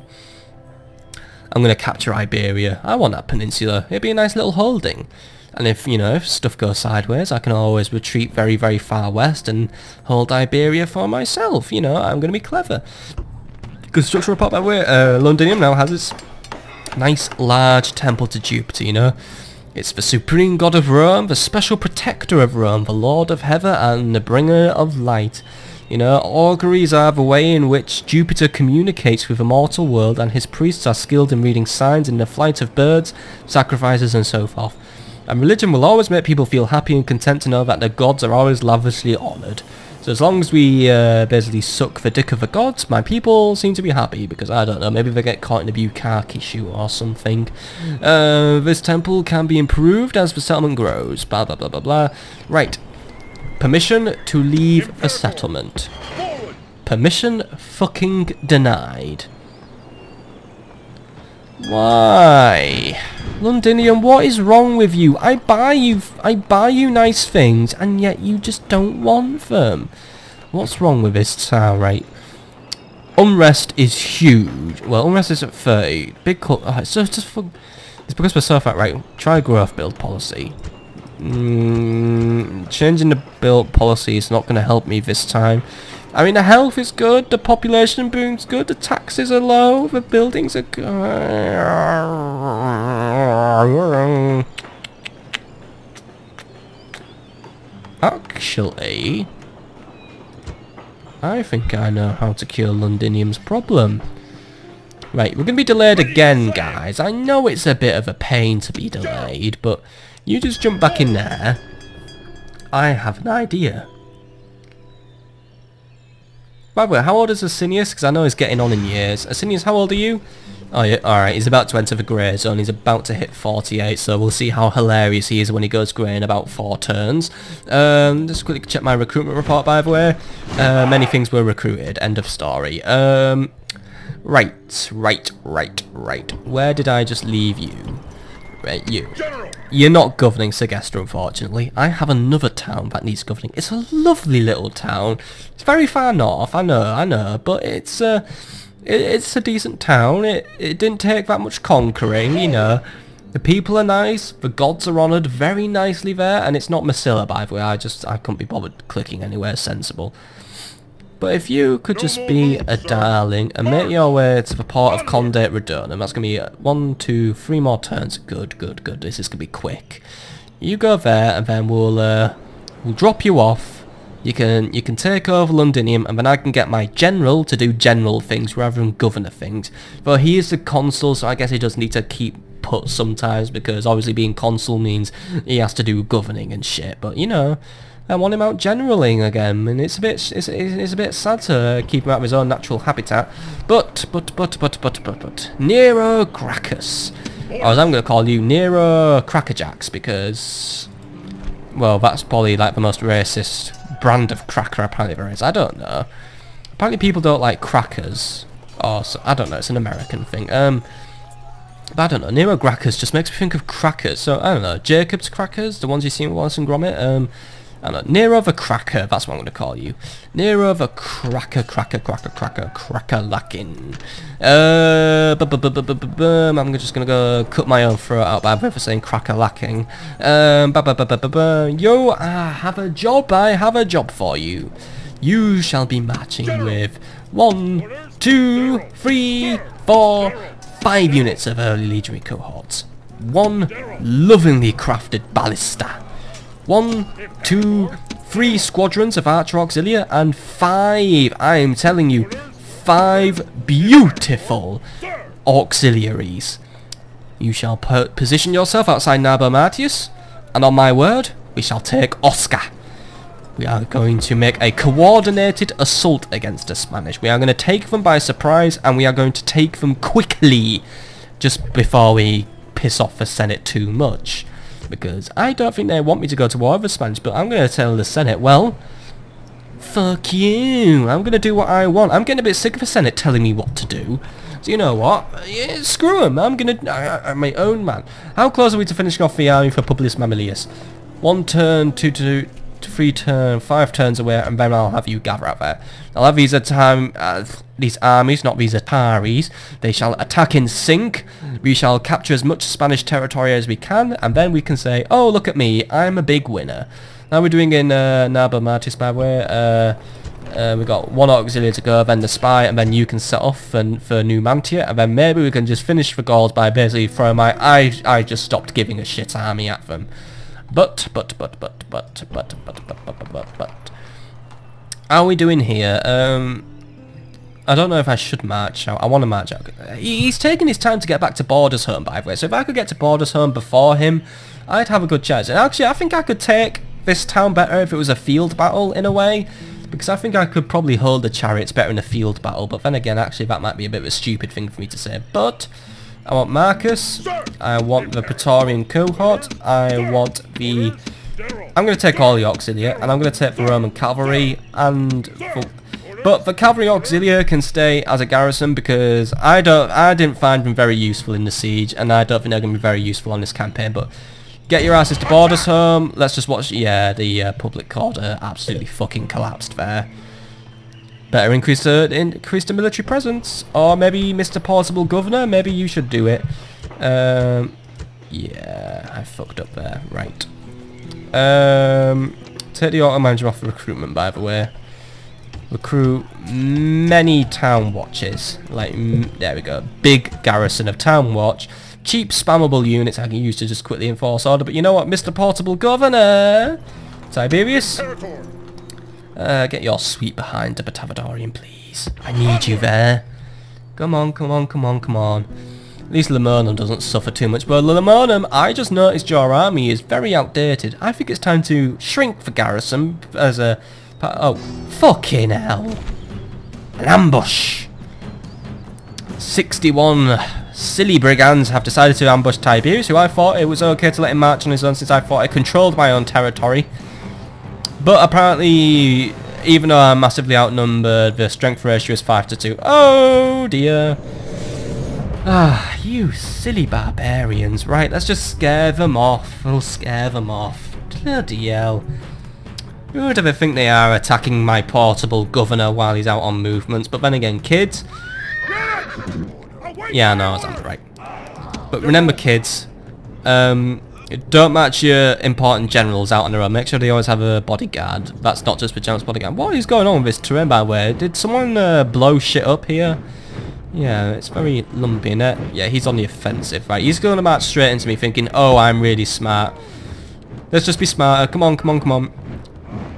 I'm going to capture Iberia. I want that peninsula. It'd be a nice little holding. And if, you know, if stuff goes sideways, I can always retreat very, very far west and hold Iberia for myself. You know, I'm going to be clever. Construction report, by the way. Londinium now has its nice large temple to Jupiter, you know. It's the supreme god of Rome, the special protector of Rome, the lord of heaven and the bringer of light. You know, auguries are the way in which Jupiter communicates with the mortal world, and his priests are skilled in reading signs in the flight of birds, sacrifices and so forth. And religion will always make people feel happy and content to know that their gods are always lavishly honoured. So as long as we basically suck the dick of the gods, my people seem to be happy, because I don't know, maybe they get caught in a bukkake issue or something. This temple can be improved as the settlement grows, blah blah blah blah blah. Right, permission to leave a settlement. Permission fucking denied. Why? Londinium, what is wrong with you? I buy you nice things, and yet you just don't want them. What's wrong with this town, right? Unrest is huge. Well, unrest is at 30. Big cut. It's because we're so fat, right? Try growth build policy. Changing the build policy is not going to help me this time. I mean, the health is good, the population boom's good, the taxes are low, the buildings are good. Actually, I think I know how to cure Londinium's problem. Right, we're going to be delayed again, guys. I know it's a bit of a pain to be delayed, but you just jump back in there. I have an idea. By the way, how old is Asinius? Because I know he's getting on in years. Asinius, how old are you? Oh yeah, alright, he's about to enter the grey zone. He's about to hit 48, so we'll see how hilarious he is when he goes grey in about 4 turns. Just quickly check my recruitment report, by the way. Many things were recruited. End of story. Right. Where did I just leave you? Right, you. You're not governing Segesta, unfortunately. I have another town that needs governing. It's a lovely little town. It's very far north, I know, but it's a decent town. It didn't take that much conquering, you know. The people are nice, the gods are honoured very nicely there, and it's not Massilla, by the way. I couldn't be bothered clicking anywhere sensible. But if you could just be a darling and make your way to the port of Condate Redonum, that's going to be 1, 2, 3 more turns. Good. This is going to be quick. You go there, and then we'll drop you off. You can take over Londinium, and then I can get my general to do general things rather than governor things. But he is the consul, so I guess he does need to keep put sometimes, because obviously being consul means he has to do governing and shit. But you know, I want him out generaling again, and it's a bit sad to keep him out of his own natural habitat. But Nero Gracchus, or as I'm going to call you, Nero Crackerjacks, because, well, that's probably like the most racist brand of cracker apparently there is. I don't know. Apparently people don't like crackers, or so, I don't know. It's an American thing. But I don't know. Nero Gracchus just makes me think of crackers. So I don't know. Jacob's crackers, the ones you see in Wallace and Gromit. I don't know, Nero the Cracker, that's what I'm going to call you. Nero the Cracker lacking. I'm just going to go cut my own throat out by for saying cracker lacking. Yo, I have a job for you. You shall be marching with 1, 2, 3, 4, 5 units of early legionary cohorts. 1 lovingly crafted ballista. 1, 2, 3 squadrons of Archer Auxilia, and 5, I'm telling you, 5 beautiful auxiliaries. You shall position yourself outside Narbo Martius, and on my word, we shall take Oscar. We are going to make a coordinated assault against the Spanish. We are going to take them by surprise, and we are going to take them quickly, just before we piss off the Senate too much. Because I don't think they want me to go to war with the Spanish, but I'm going to tell the Senate, well, fuck you, I'm going to do what I want. I'm getting a bit sick of the Senate telling me what to do. So you know what, yeah, screw them, I'm going to, I'm my own man. How close are we to finishing off the army for Publius Mamilius? 1 turn, 2, 3 turn, 5 turns away, and then I'll have you gather out there. I'll have these armies, not these Ataris. They shall attack in sync. We shall capture as much Spanish territory as we can, and then we can say, oh, look at me, I'm a big winner. Now we're doing in Narbo Martis, by the way. We've got 1 auxiliary to go, then the spy, and then you can set off for Numantia, and then maybe we can just finish the Gauls by basically throwing my... I just stopped giving a shit army at them. But, how are we doing here? I don't know if I should march out. I want to march out. He's taking his time to get back to Borders Home, by the way, so if I could get to Borders Home before him, I'd have a good chance. And actually, I think I could take this town better if it was a field battle, in a way, because I think I could probably hold the chariots better in a field battle, but then again, actually, that might be a bit of a stupid thing for me to say. But I want Marcus, I want the Praetorian cohort, I want the... I'm going to take all the Auxilia, and I'm going to take the Roman cavalry, and... But the cavalry Auxilia can stay as a garrison, because I didn't find them very useful in the siege, and I don't think they're going to be very useful on this campaign, but... Get your asses to Borders Home, let's just watch... Yeah, the public order absolutely fucking collapsed there. Better increase the military presence, or maybe Mr. Portable Governor, maybe you should do it. Yeah, I fucked up there, right. Take the auto manager off the recruitment, by the way. Recruit many town watches. Like, there we go. Big garrison of town watch. Cheap spammable units I can use to just quickly enforce order. But you know what, Mr. Portable Governor? Tiberius? Get your sweet behind to Batavadorian, please. I need you there. Come on, come on, come on, come on. At least Lamernum doesn't suffer too much. But Lamernum, I just noticed your army is very outdated. I think it's time to shrink the garrison as a... Oh, fucking hell. An ambush. 61 silly brigands have decided to ambush Tiberius, who I thought it was okay to let him march on his own since I thought I controlled my own territory. But apparently, even though I'm massively outnumbered, the strength ratio is 5 to 2. Oh dear. Ah, you silly barbarians. Right, let's just scare them off. We'll scare them off. Bloody hell. Who would ever think they are attacking my portable governor while he's out on movements? But then again, kids... Yeah, no, I was right. But remember, kids, don't match your important generals out on their own. Make sure they always have a bodyguard. That's not just the general's bodyguard. What is going on with this terrain, by the way? Did someone blow shit up here? Yeah, it's very lumpy, innit? Yeah, he's on the offensive, right? He's going to march straight into me thinking, oh, I'm really smart. Let's just be smarter. Come on, come on, come on.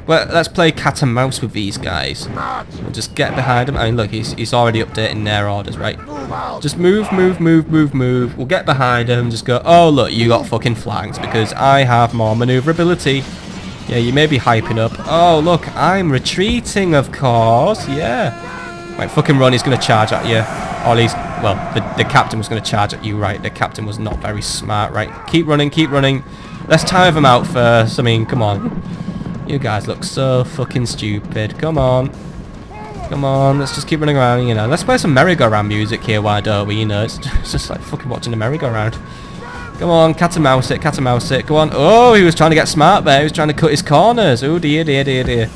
Well, let's play cat and mouse with these guys. We'll just get behind him. I mean, look, he's already updating their orders, right? Just move, move, move, move, move. We'll get behind him. Just go, oh, look, you got fucking flanks because I have more maneuverability. Yeah, you may be hyping up. Oh, look, I'm retreating, of course. Yeah. Right, fucking run. He's going to charge at you. Or at least, well, the captain was going to charge at you, right? The captain was not very smart, right? Keep running, keep running. Let's tire them out first. I mean, come on. You guys look so fucking stupid. Come on. Come on, let's just keep running around, you know. Let's play some merry-go-round music here, why don't we? You know, it's just like fucking watching a merry-go-round. Come on, cat and mouse it, cat and mouse it. Go on. Oh, he was trying to get smart there. He was trying to cut his corners. Oh, dear, dear, dear, dear.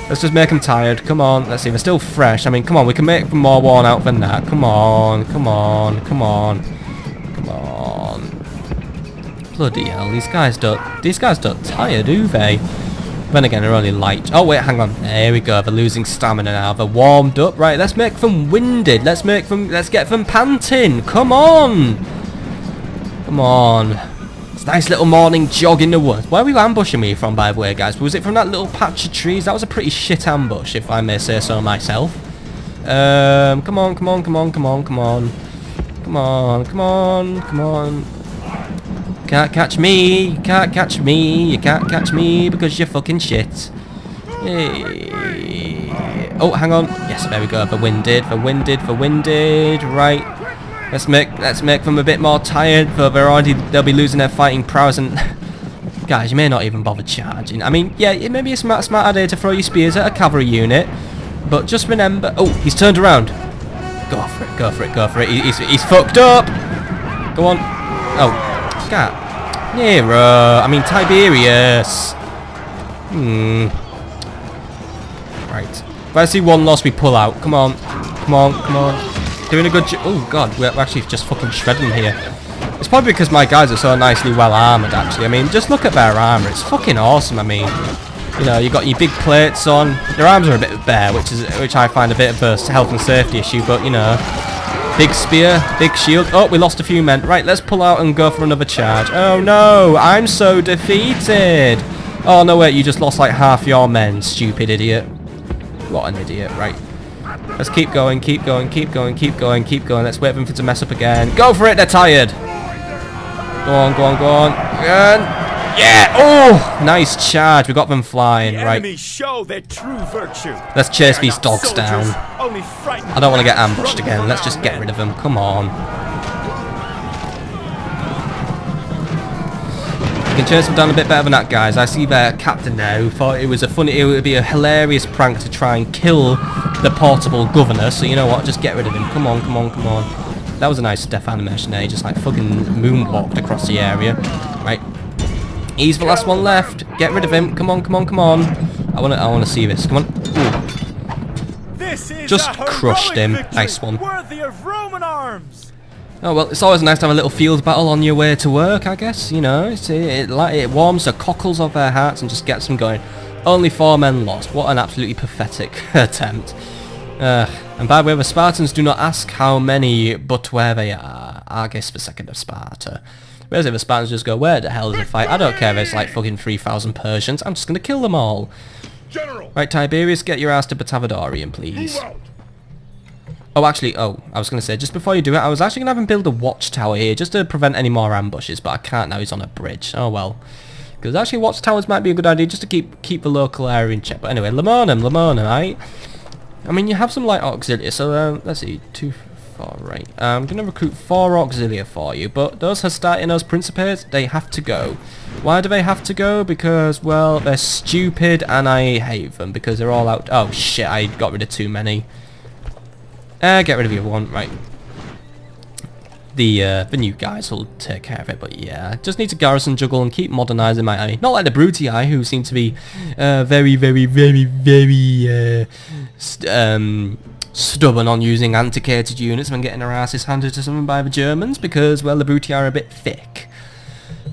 Let's just make them tired. Come on, let's see. They're still fresh. I mean, come on, we can make them more worn out than that. Come on, come on, come on. Come on. Bloody hell, these guys don't tire, do they? Then again, they're only light. Oh wait, hang on. There we go. They're losing stamina now. They're warmed up. Right, let's make them winded. Let's get them panting. Come on. Come on. It's a nice little morning jog in the woods. Where were you ambushing me from, by the way, guys? Was it from that little patch of trees? That was a pretty shit ambush, if I may say so myself. Come on, come on, come on, come on, come on. Come on, come on, come on. Can't catch me, you can't catch me, you can't catch me because you're fucking shit. Hey. Oh, hang on. Yes, there we go. For winded, for winded, for winded. Right. Let's make them a bit more tired. For they'll be losing their fighting prowess. And guys, you may not even bother charging. I mean, yeah, it may be a smart idea to throw your spears at a cavalry unit, but just remember. Oh, he's turned around. Go for it, go for it, go for it. He's fucked up. Go on. Oh. Nero, I mean Tiberius. Right. If I see one loss, we pull out. Come on. Come on, come on. Doing a good job. Oh god, we're actually just fucking shredding here. It's probably because my guys are so nicely well armoured, actually. I mean, just look at their armour. It's fucking awesome, I mean. You know, you got your big plates on. Their arms are a bit bare, which I find a bit of a health and safety issue, but you know. Big spear, big shield. Oh, we lost a few men. Right, let's pull out and go for another charge. Oh no, I'm so defeated. Oh no, wait, you just lost like half your men, stupid idiot. What an idiot, right. Let's keep going, keep going, keep going, keep going, keep going. Let's wait for them to mess up again. Go for it, they're tired. Go on, go on, go on. Again. Yeah! Oh! Nice charge. We got them flying, right. Show their true virtue. Let's chase these dogs down. I don't want to get ambushed again. Let's just get rid of them. Come on. We can chase them down a bit better than that, guys. I see their captain now who thought it would be a hilarious prank to try and kill the portable governor. So you know what? Just get rid of him. Come on, come on, come on. That was a nice death animation there. He just like fucking moonwalked across the area. Right. He's the last one left. Get rid of him. Come on, come on, come on. I wanna see this. Come on. Ooh. Just crushed him. Nice one. Worthy of Roman arms. Oh well, it's always nice to have a little field battle on your way to work, I guess, you know. It warms the cockles of their hearts and just gets them going. Only 4 men lost. What an absolutely pathetic attempt. And by the way, the Spartans do not ask how many, but where they are. Argus the second of Sparta. Whereas if the Spartans just go, where the hell is the fight? I don't care if it's like fucking 3,000 Persians. I'm just going to kill them all. General. Right, Tiberius, get your ass to Batavadorium, please. Oh, actually, I was going to say, just before you do it, I was actually going to have him build a watchtower here, just to prevent any more ambushes, but I can't now, he's on a bridge. Oh, well. Because actually, watchtowers might be a good idea, just to keep the local area in check. But anyway, Lamernum, right? I mean, you have some light auxilia, so, let's see, 2, 4, right. I'm going to recruit 4 auxilia for you, but those Hastatinos Principes, they have to go. Why do they have to go? Because, well, they're stupid, and I hate them, because they're all out. Oh, shit, I got rid of too many. Get rid of the other one, right. The new guys will take care of it, but yeah. Just need to garrison juggle and keep modernising my army. Not like the Brutii, who seem to be very stubborn on using antiquated units when getting their asses handed to someone by the Germans, because, well, the Brutii are a bit thick.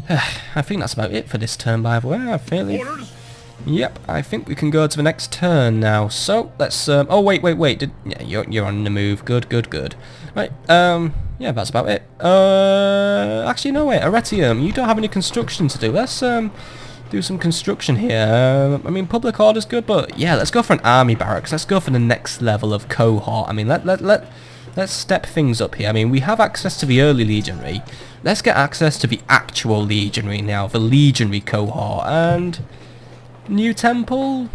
I think that's about it for this turn, by the way. I feel it. Yep, I think we can go to the next turn now. So, let's, oh, wait. Yeah, you're on the move. Good. Right, yeah, that's about it. Actually, no, wait, Arretium, you don't have any construction to do. Let's, do some construction here. I mean, public order's good, but, yeah, let's go for an army barracks. Let's go for the next level of cohort. I mean, let's step things up here. I mean, we have access to the early legionary. Let's get access to the actual legionary now, the legionary cohort, and... New temple?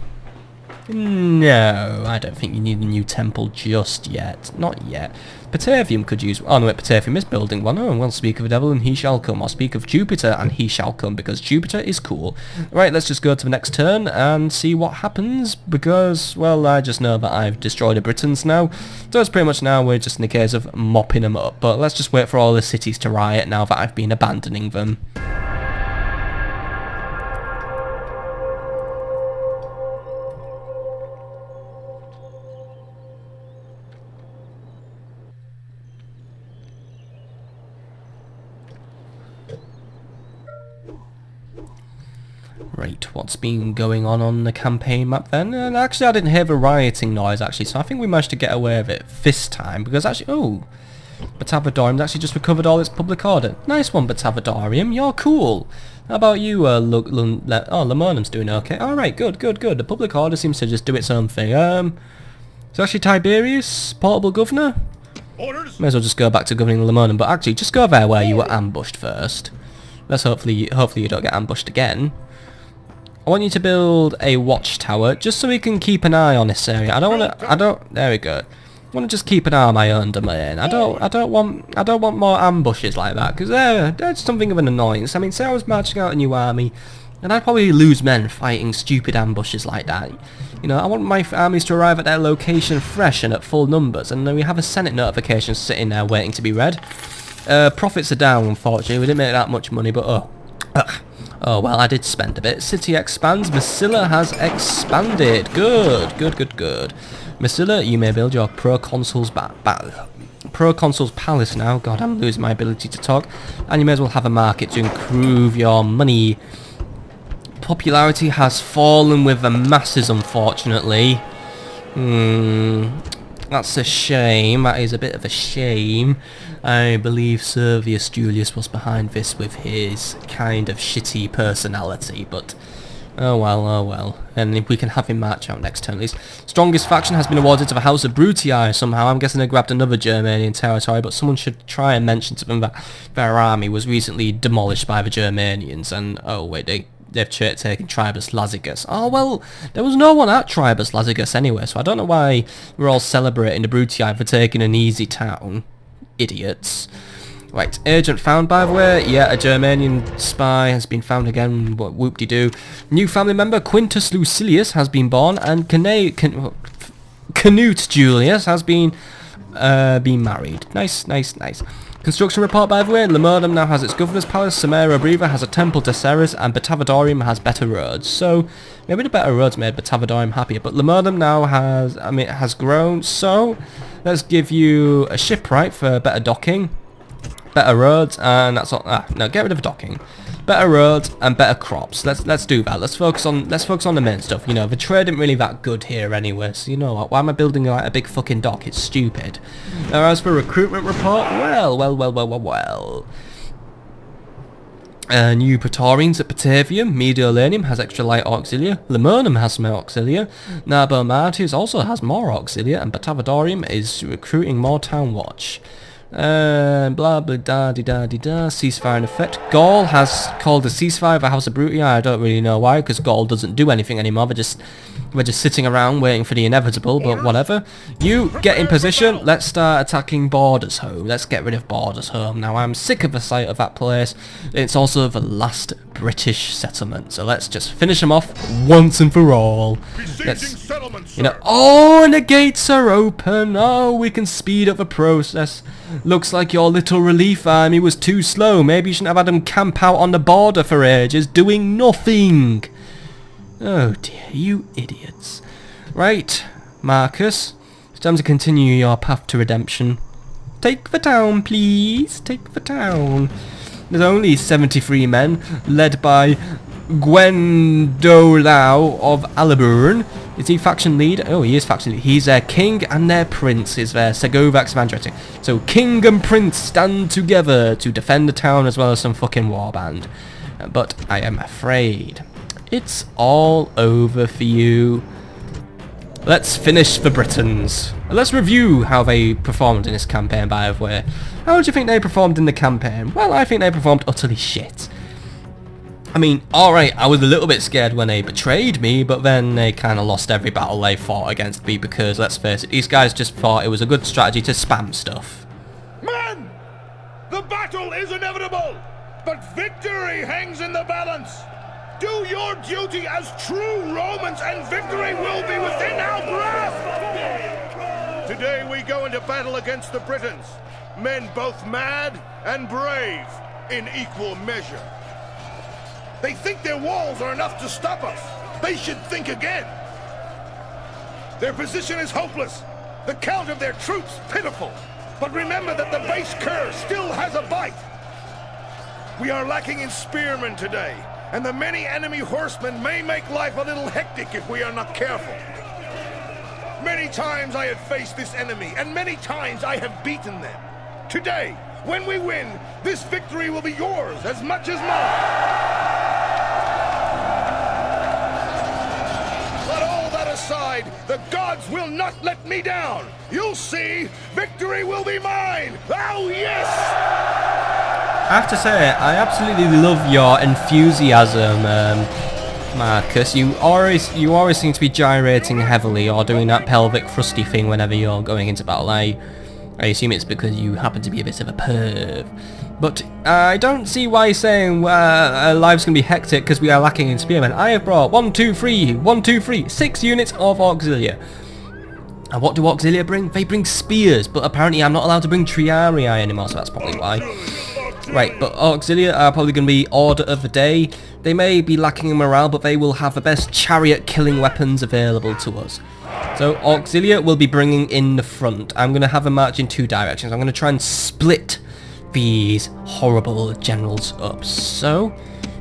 No, I don't think you need a new temple just yet. Not yet. Patavium could use... Oh no, wait, Patavium is building one. Oh, well, speak of the devil and he shall come. Or speak of Jupiter and he shall come, because Jupiter is cool. Right, let's just go to the next turn and see what happens, because, well, I just know that I've destroyed the Britons now. So it's pretty much now we're just in the case of mopping them up. But let's just wait for all the cities to riot now that I've been abandoning them. Right, what's been going on the campaign map then? And actually I didn't hear the rioting noise actually, so I think we managed to get away with it this time, because actually, oh, Batavadorium's actually just recovered all its public order. Nice one, Batavadorium, you're cool. How about you, Lamernum's doing okay. Alright, good. The public order seems to just do its own thing. So actually Tiberius, portable governor? Orders. May as well just go back to governing Lamernum, but actually just go there where you were ambushed first. Let's hopefully you don't get ambushed again. I want you to build a watchtower just so we can keep an eye on this area. There we go. I want to just keep an eye on my own domain. I don't want more ambushes like that, because they're something of an annoyance. I mean, say I was marching out a new army, and I'd probably lose men fighting stupid ambushes like that. You know, I want my armies to arrive at their location fresh and at full numbers, and then we have a Senate notification sitting there waiting to be read. Profits are down, unfortunately. We didn't make that much money, but oh well, I did spend a bit. City expands. Massilla has expanded. Good. Massilla, you may build your proconsul's palace now. God, I'm losing my ability to talk. And you may as well have a market to improve your money. Popularity has fallen with the masses, unfortunately. That's a shame. That is a bit of a shame. I believe Servius Julius was behind this with his kind of shitty personality, but oh well. And if we can have him march out next turn at least. Strongest faction has been awarded to the House of Brutii somehow. I'm guessing they grabbed another Germanian territory, but someone should try and mention to them that their army was recently demolished by the Germanians, and oh wait, they've taken Tribus Saxones. Oh well, there was no one at Tribus Saxones anyway, so I don't know why we're all celebrating the Brutii for taking an easy town. Idiots. Right, agent found, by the way. Yeah, a Germanian spy has been found again. Whoop-de-doo. New family member, Quintus Lucilius, has been born, and Canute Julius has been married. Nice. Construction report, by the way. Lamernum now has its governor's palace, Samara Breva has a temple to Ceres, and Batavadorium has better roads. So, maybe the better roads made Batavadorium happier, but Lamernum now has grown, so let's give you a shipwright for better docking. better roads, and that's all. No, get rid of docking. Better roads and better crops. Let's do that. Let's focus on the main stuff. You know, the trade isn't really that good here anyway. So you know what? Why am I building like a big fucking dock? It's stupid. Now, as for recruitment report, well. New Praetorians at Batavia. Mediolanium has extra light auxilia. Lemurnum has more auxilia. Narbo Martius also has more auxilia, and Batavadorium is recruiting more town watch. Blah blah da di da di da. Ceasefire in effect. Gaul has called a ceasefire for House of Brutii. I don't really know why, because Gaul doesn't do anything anymore. We're just sitting around waiting for the inevitable, but whatever. You get in position. Let's start attacking Borders Home. Let's get rid of Borders Home. Now I'm sick of the sight of that place. It's also the last British settlement, so let's just finish them off once and for all. You know, oh, and the gates are open. Oh, we can speed up the process. Looks like your little relief army was too slow. Maybe you shouldn't have had them camp out on the border for ages, doing nothing. Oh dear, you idiots. Right, Marcus, it's time to continue your path to redemption. Take the town, please. Take the town. There's only 73 men, led by Gwendolau of Aliburn. Is he faction lead? Oh, he is faction lead. He's their king and their prince is their Segovax Mandretti. So king and prince stand together to defend the town as well as some fucking warband. But I am afraid it's all over for you. Let's finish the Britons. Let's review how they performed in this campaign, by the way. How do you think they performed in the campaign? Well, I think they performed utterly shit. I mean, alright, I was a little bit scared when they betrayed me, but then they kind of lost every battle they fought against me because, let's face it, these guys just thought it was a good strategy to spam stuff. Men! The battle is inevitable, but victory hangs in the balance. Do your duty as true Romans and victory will be within our grasp! Today we go into battle against the Britons, men both mad and brave in equal measure. They think their walls are enough to stop us. They should think again. Their position is hopeless. The count of their troops pitiful. But remember that the base curve still has a bite. We are lacking in spearmen today, and the many enemy horsemen may make life a little hectic if we are not careful. Many times I have faced this enemy, and many times I have beaten them. Today, when we win, this victory will be yours as much as mine. Aside, the gods will not let me down. You'll see, victory will be mine. Oh yes! I have to say, I absolutely love your enthusiasm, Marcus. You always seem to be gyrating heavily or doing that pelvic thrusty thing whenever you're going into battle. I assume it's because you happen to be a bit of a perv. But I don't see why you're saying our life's going to be hectic because we are lacking in spearmen. I have brought 6 units of auxilia. And what do auxilia bring? They bring spears, but apparently I'm not allowed to bring triarii anymore, so that's probably why. Right, but auxilia are probably going to be order of the day. They may be lacking in morale, but they will have the best chariot killing weapons available to us. So auxilia will be bringing in the front. I'm going to have them march in 2 directions. I'm going to try and split these horrible generals up. So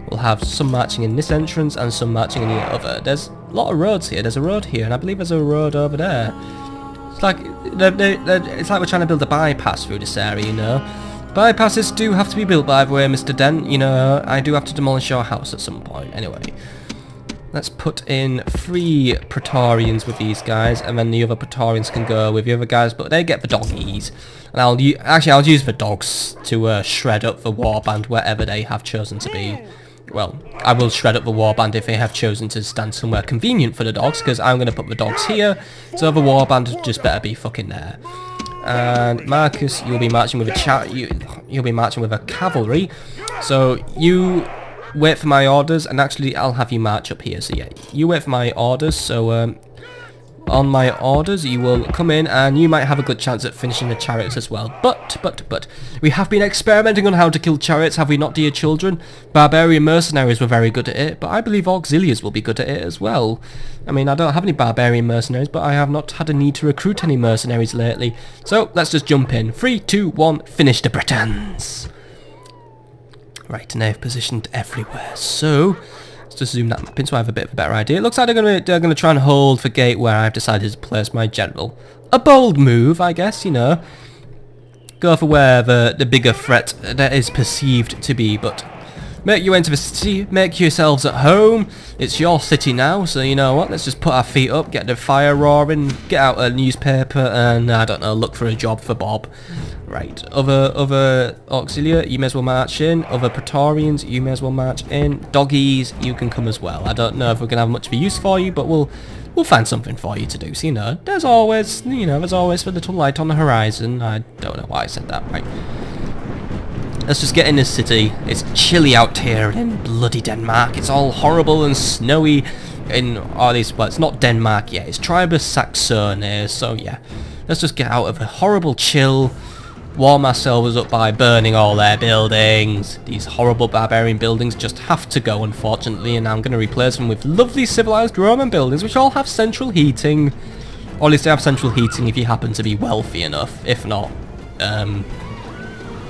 we'll have some marching in this entrance and some marching in the other. There's a lot of roads here. There's a road here, and I believe there's a road over there. It's like we're trying to build a bypass through this area, you know. Bypasses do have to be built, by the way, Mr. Dent. You know, I do have to demolish your house at some point. Anyway, let's put in 3 Praetorians with these guys, and then the other Praetorians can go with the other guys, but they get the doggies. And I'll use the dogs to shred up the warband wherever they have chosen to be. Well, I will shred up the warband if they have chosen to stand somewhere convenient for the dogs, because I'm going to put the dogs here, so the warband just better be fucking there. And Marcus, you'll be marching with you'll be marching with a cavalry. So you wait for my orders, and actually I'll have you march up here. So yeah, you wait for my orders. So on my orders, you will come in and you might have a good chance at finishing the chariots as well. But, we have been experimenting on how to kill chariots, have we not, dear children? Barbarian mercenaries were very good at it, but I believe auxiliaries will be good at it as well. I mean, I don't have any barbarian mercenaries, but I have not had a need to recruit any mercenaries lately. So, let's just jump in. 3, 2, 1, finish the Britons! Right, now they've positioned everywhere, so... let's just zoom that map in so I have a bit of a better idea. It looks like they're gonna try and hold for gate where I've decided to place my general. A bold move, I guess, you know. Go for where the bigger threat that is perceived to be, but make your way into the city, make yourselves at home. It's your city now, so you know what, let's just put our feet up, get the fire roaring, get out a newspaper, and I don't know, look for a job for Bob. Right, other auxilia, you may as well march in. Other Praetorians, you may as well march in. Doggies, you can come as well. I don't know if we're gonna have much of a use for you, but we'll find something for you to do. So you know, there's always a little light on the horizon. I don't know why I said that. Right. Let's just get in this city. It's chilly out here in bloody Denmark. It's all horrible and snowy in all these. Well, it's not Denmark yet. It's Tribus Saxones. So yeah, let's just get out of a horrible chill. Warm ourselves up by burning all their buildings. These horrible barbarian buildings just have to go, unfortunately, and now I'm going to replace them with lovely civilized Roman buildings which all have central heating. Or at least they have central heating if you happen to be wealthy enough. If not,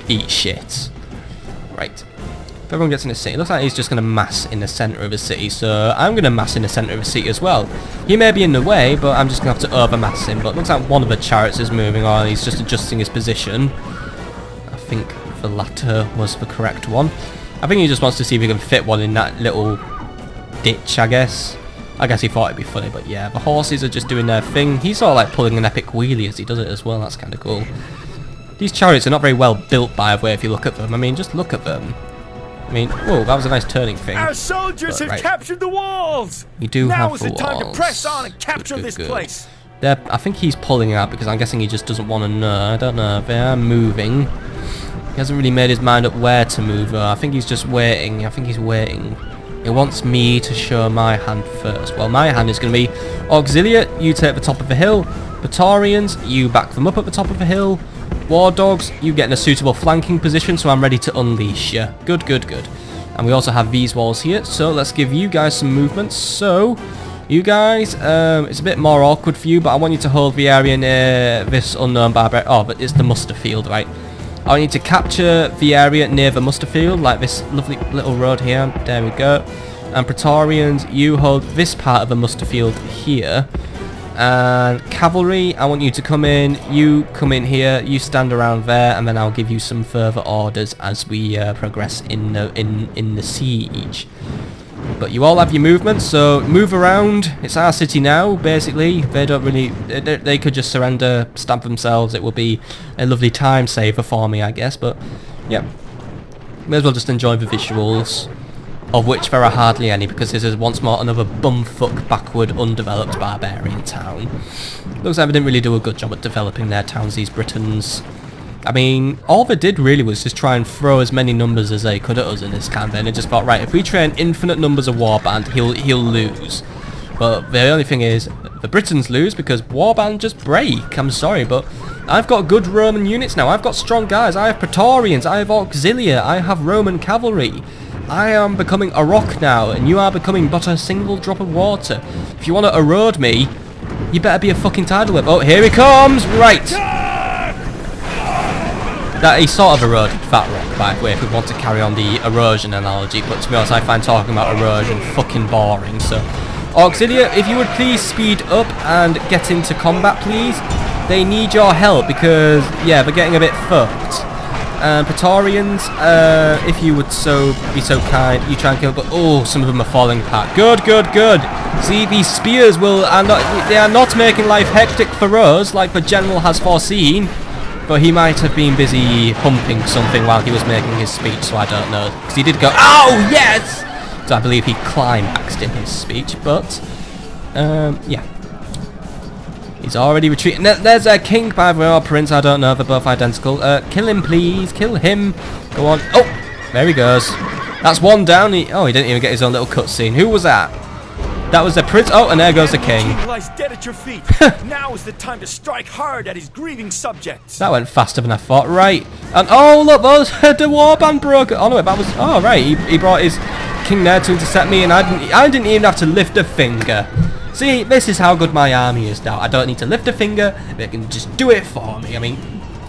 eat shit. Right. If everyone gets in the city, it looks like he's just going to mass in the centre of the city, so I'm going to mass in the centre of the city as well. He may be in the way, but I'm just going to have to overmass him. But it looks like one of the chariots is moving on, he's just adjusting his position. I think the latter was the correct one. I think he just wants to see if he can fit one in that little ditch, I guess. I guess he thought it'd be funny, but yeah, the horses are just doing their thing. He's sort of like pulling an epic wheelie as he does it as well, that's kind of cool. These chariots are not very well built, by the way, if you look at them. I mean, just look at them. I mean, whoa, that was a nice turning thing. Our soldiers have captured the walls! We do have the walls. Now is the time to press on and capture this place. I think he's pulling out because I'm guessing he just doesn't want to know. I don't know. They are moving. He hasn't really made his mind up where to move. I think he's just waiting. I think he's waiting. He wants me to show my hand first. Well, my hand is going to be Auxilia, you take the top of the hill. Praetorians, you back them up at the top of the hill. War Dogs, you get in a suitable flanking position, so I'm ready to unleash you. Good, good, good. And we also have these walls here, so let's give you guys some movement. So, you guys, it's a bit more awkward for you, but I want you to hold the area near this unknown barbarian. Oh, but it's the muster field, right? I want you to capture the area near the muster field, like this lovely little road here. There we go. And Praetorians, you hold this part of the muster field here. And cavalry, I want you to come in, you come in here, you stand around there, and then I'll give you some further orders as we progress in the siege. But you all have your movement, so move around. It's our city now, basically. They don't really, they could just surrender, stamp themselves. It would be a lovely time saver for me, I guess. But yeah, may as well just enjoy the visuals, of which there are hardly any, because this is once more another bumfuck, backward, undeveloped barbarian town. Looks like they didn't really do a good job at developing their towns, these Britons. I mean, all they did really was just try and throw as many numbers as they could at us in this campaign. They just thought, right, if we train infinite numbers of warband, he'll lose. But the only thing is, the Britons lose because warband just break. I'm sorry, but I've got good Roman units now. I've got strong guys. I have Praetorians. I have Auxilia. I have Roman cavalry. I am becoming a rock now, and you are becoming but a single drop of water. If you want to erode me, you better be a fucking tidal wave. Oh, here he comes! Right! That he sort of eroded that rock, by the way, if we want to carry on the erosion analogy, but to be honest, I find talking about erosion fucking boring, so... Auxilia, if you would please speed up and get into combat, please. They need your help, because, yeah, they're getting a bit fucked. Praetorians, if you would be so kind, you try and kill, but oh, some of them are falling apart. Good, good, good. See, these spears are not making life hectic for us, like the general has foreseen. But he might have been busy humping something while he was making his speech, so I don't know. Because he did go, oh yes! So I believe he climaxed in his speech, but yeah. He's already retreating. There's a king, by the way, or prince, I don't know, they're both identical. Kill him, please, kill him. Go on. Oh, there he goes. That's one down. He didn't even get his own little cutscene. Who was that? That was the prince. Oh, and there goes the king. Lies dead at your feet. Now is the time to strike hard at his grieving subjects. That went faster than I thought. Right. And oh, look, those the warband broke. Oh no, that was. Oh right, he brought his king there to intercept me, and I didn't even have to lift a finger. See, this is how good my army is now. I don't need to lift a finger. They can just do it for me. I mean,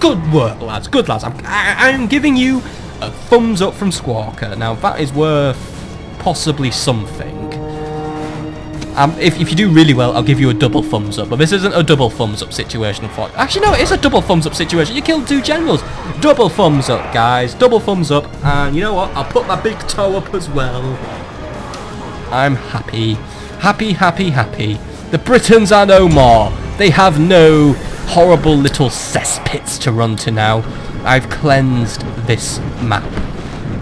good work, lads. Good lads. I'm giving you a thumbs up from Squawker. Now that is worth possibly something. If you do really well, I'll give you a double thumbs up. But this isn't a double thumbs up situation for. Actually, no, it is a double thumbs up situation. You killed 2 generals. Double thumbs up, guys. Double thumbs up. And you know what? I'll put my big toe up as well. I'm happy. Happy, happy, happy. The Britons are no more. They have no horrible little cesspits to run to now. I've cleansed this map.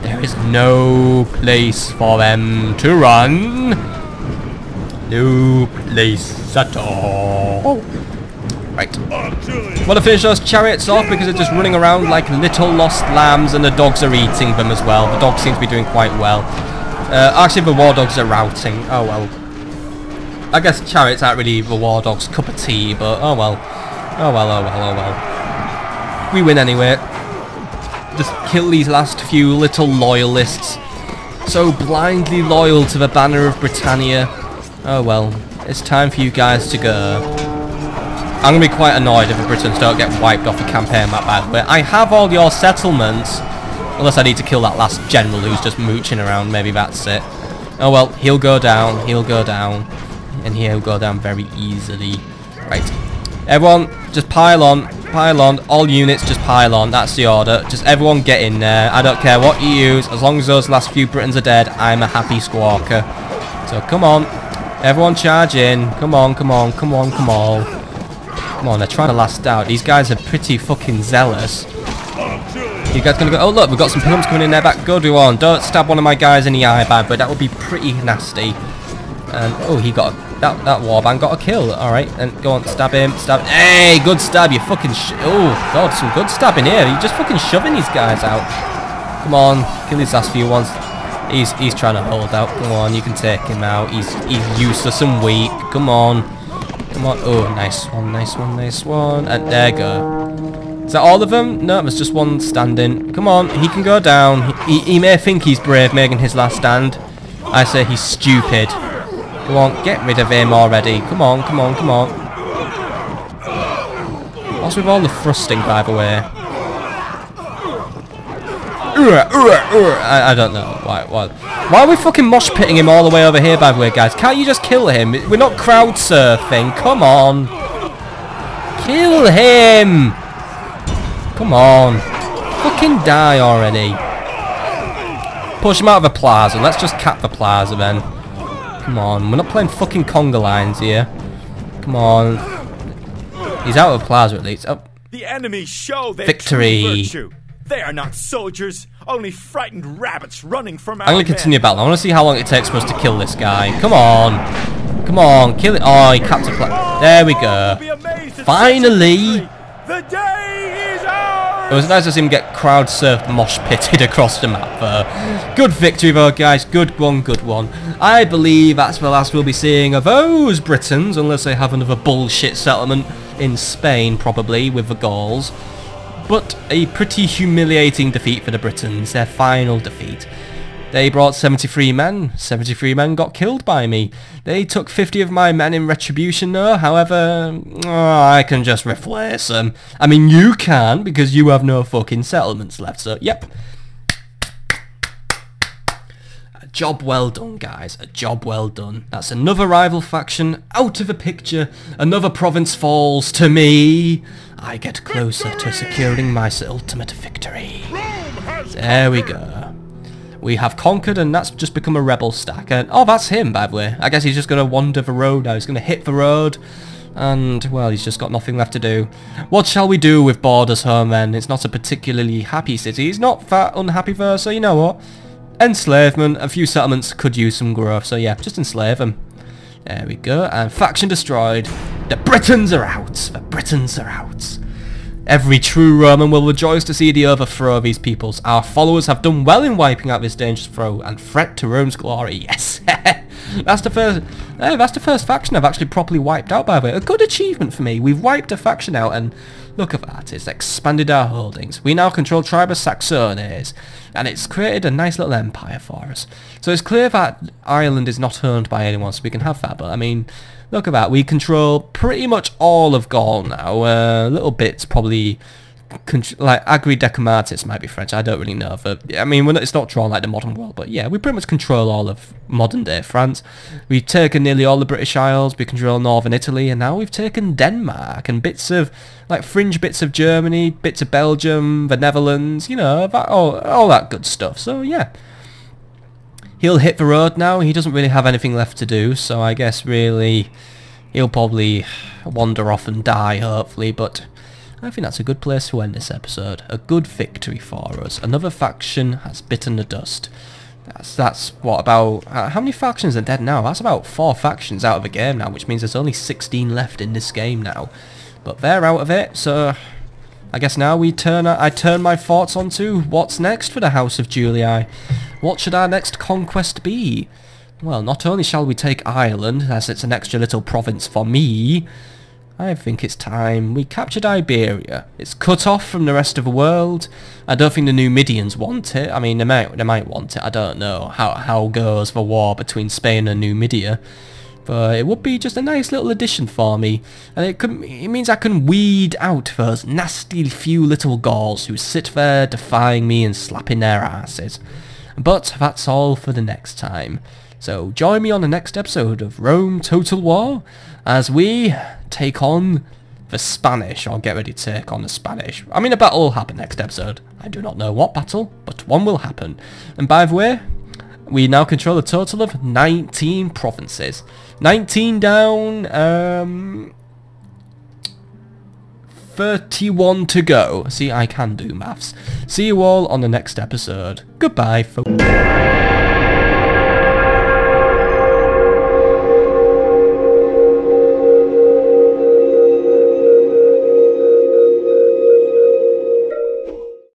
There is no place for them to run. No place at all. Right. Want to finish those chariots off because they're just running around like little lost lambs, and the dogs are eating them as well. The dogs seem to be doing quite well. Actually, the war dogs are routing. Oh well. I guess chariots aren't really the war dog's cup of tea, but oh well. Oh well, oh well, oh well. We win anyway. Just kill these last few little loyalists. So blindly loyal to the banner of Britannia. Oh well, it's time for you guys to go. I'm going to be quite annoyed if the Britons don't get wiped off the campaign map, by the way. I have all your settlements. Unless I need to kill that last general who's just mooching around, maybe that's it. Oh well, he'll go down, and he'll go down very easily. Right, everyone, just pile on, all units just pile on, that's the order. Just everyone get in there, I don't care what you use, as long as those last few Britons are dead, I'm a happy Squawker. So come on, everyone charge in, come on, come on, come on, come on. Come on, they're trying to last out, these guys are pretty fucking zealous. You guys gonna go? Oh look, we've got some pumps coming in there back. Good one. Don't stab one of my guys in the eye, bad, but that would be pretty nasty. And oh, he got that warband got a kill. All right, and go on, stab him, stab. Hey, good stab. You fucking. Oh god, some good stabbing here. You're just fucking shoving these guys out. Come on, kill these last few ones. He's trying to hold out. Come on, you can take him out. He's useless and weak. Come on, come on. Oh, nice one, nice one, nice one. And there you go. Is that all of them? No, there's just one standing. Come on, he can go down. He may think he's brave making his last stand. I say he's stupid. Come on, get rid of him already. Come on, come on, come on. What's with all the thrusting, by the way? I don't know. Why are we fucking mosh pitting him all the way over here, by the way, guys? Can't you just kill him? We're not crowd surfing. Come on. Kill him. Come on. Fucking die already. Push him out of the plaza. Let's just cap the plaza then. Come on. We're not playing fucking conga lines here. Come on. He's out of the plaza at least. Oh. The enemy show their victory. True virtue. They are not soldiers, only frightened rabbits running from our I'm going to continue battle. I want to see how long it takes for us to kill this guy. Come on. Come on. Kill it. Oh, he capped a plaza. There we go. Finally. The day is ours! It was nice to see him get crowd surfed, mosh pitted across the map there. Good victory though, guys. Good one, good one. I believe that's the last we'll be seeing of those Britons, unless they have another bullshit settlement in Spain, probably, with the Gauls. But a pretty humiliating defeat for the Britons, their final defeat. They brought 73 men. 73 men got killed by me. They took 50 of my men in retribution though. However, I can just replace them. I mean, you can, because you have no fucking settlements left. So, yep. A job well done, guys. A job well done. That's another rival faction out of the picture. Another province falls to me. I get closer to securing my ultimate victory. There we go. We have conquered, and that's just become a rebel stack. And oh, that's him, by the way. I guess he's just going to wander the road now. He's going to hit the road, and, well, he's just got nothing left to do. What shall we do with Borders home, then? It's not a particularly happy city. He's not that unhappy, though, so you know what? Enslavement. A few settlements could use some growth, so yeah, just enslave them. There we go. And faction destroyed. The Britons are out. The Britons are out. Every true Roman will rejoice to see the overthrow of these peoples. Our followers have done well in wiping out this dangerous foe and threat to Rome's glory. Yes. That's the first faction I've actually properly wiped out, by the way. A good achievement for me. We've wiped a faction out, and look at that. It's expanded our holdings. We now control Tribus Saxones, and it's created a nice little empire for us. So it's clear that Ireland is not owned by anyone, so we can have that. But I mean, look at that. We control pretty much all of Gaul now. Little bits probably. Like Agri Decumatis might be French, I don't really know, but I mean it's not drawn like the modern world, but yeah, we pretty much control all of modern day France. We've taken nearly all the British Isles, we control northern Italy, and now we've taken Denmark and bits of like fringe bits of Germany, bits of Belgium, the Netherlands, you know, that, all that good stuff. So yeah, he'll hit the road now. He doesn't really have anything left to do, so I guess really he'll probably wander off and die, hopefully, but I think that's a good place to end this episode. A good victory for us. Another faction has bitten the dust. That's what, about... how many factions are dead now? That's about 4 factions out of the game now, which means there's only 16 left in this game now. But they're out of it, so I guess now I turn my thoughts onto what's next for the House of Julii. What should our next conquest be? Well, not only shall we take Ireland, as it's an extra little province for me, I think it's time we captured Iberia. It's cut off from the rest of the world. I don't think the Numidians want it. I mean, they might want it. I don't know how goes the war between Spain and Numidia. But it would be just a nice little addition for me. And it means I can weed out those nasty few little Gauls who sit there defying me and slapping their asses. But that's all for the next time. So join me on the next episode of Rome Total War as we take on the Spanish, or get ready to take on the Spanish. I mean, a battle will happen next episode. I do not know what battle, but one will happen. And by the way, we now control a total of 19 provinces. 19 down, 31 to go. See, I can do maths. See you all on the next episode. Goodbye, folks.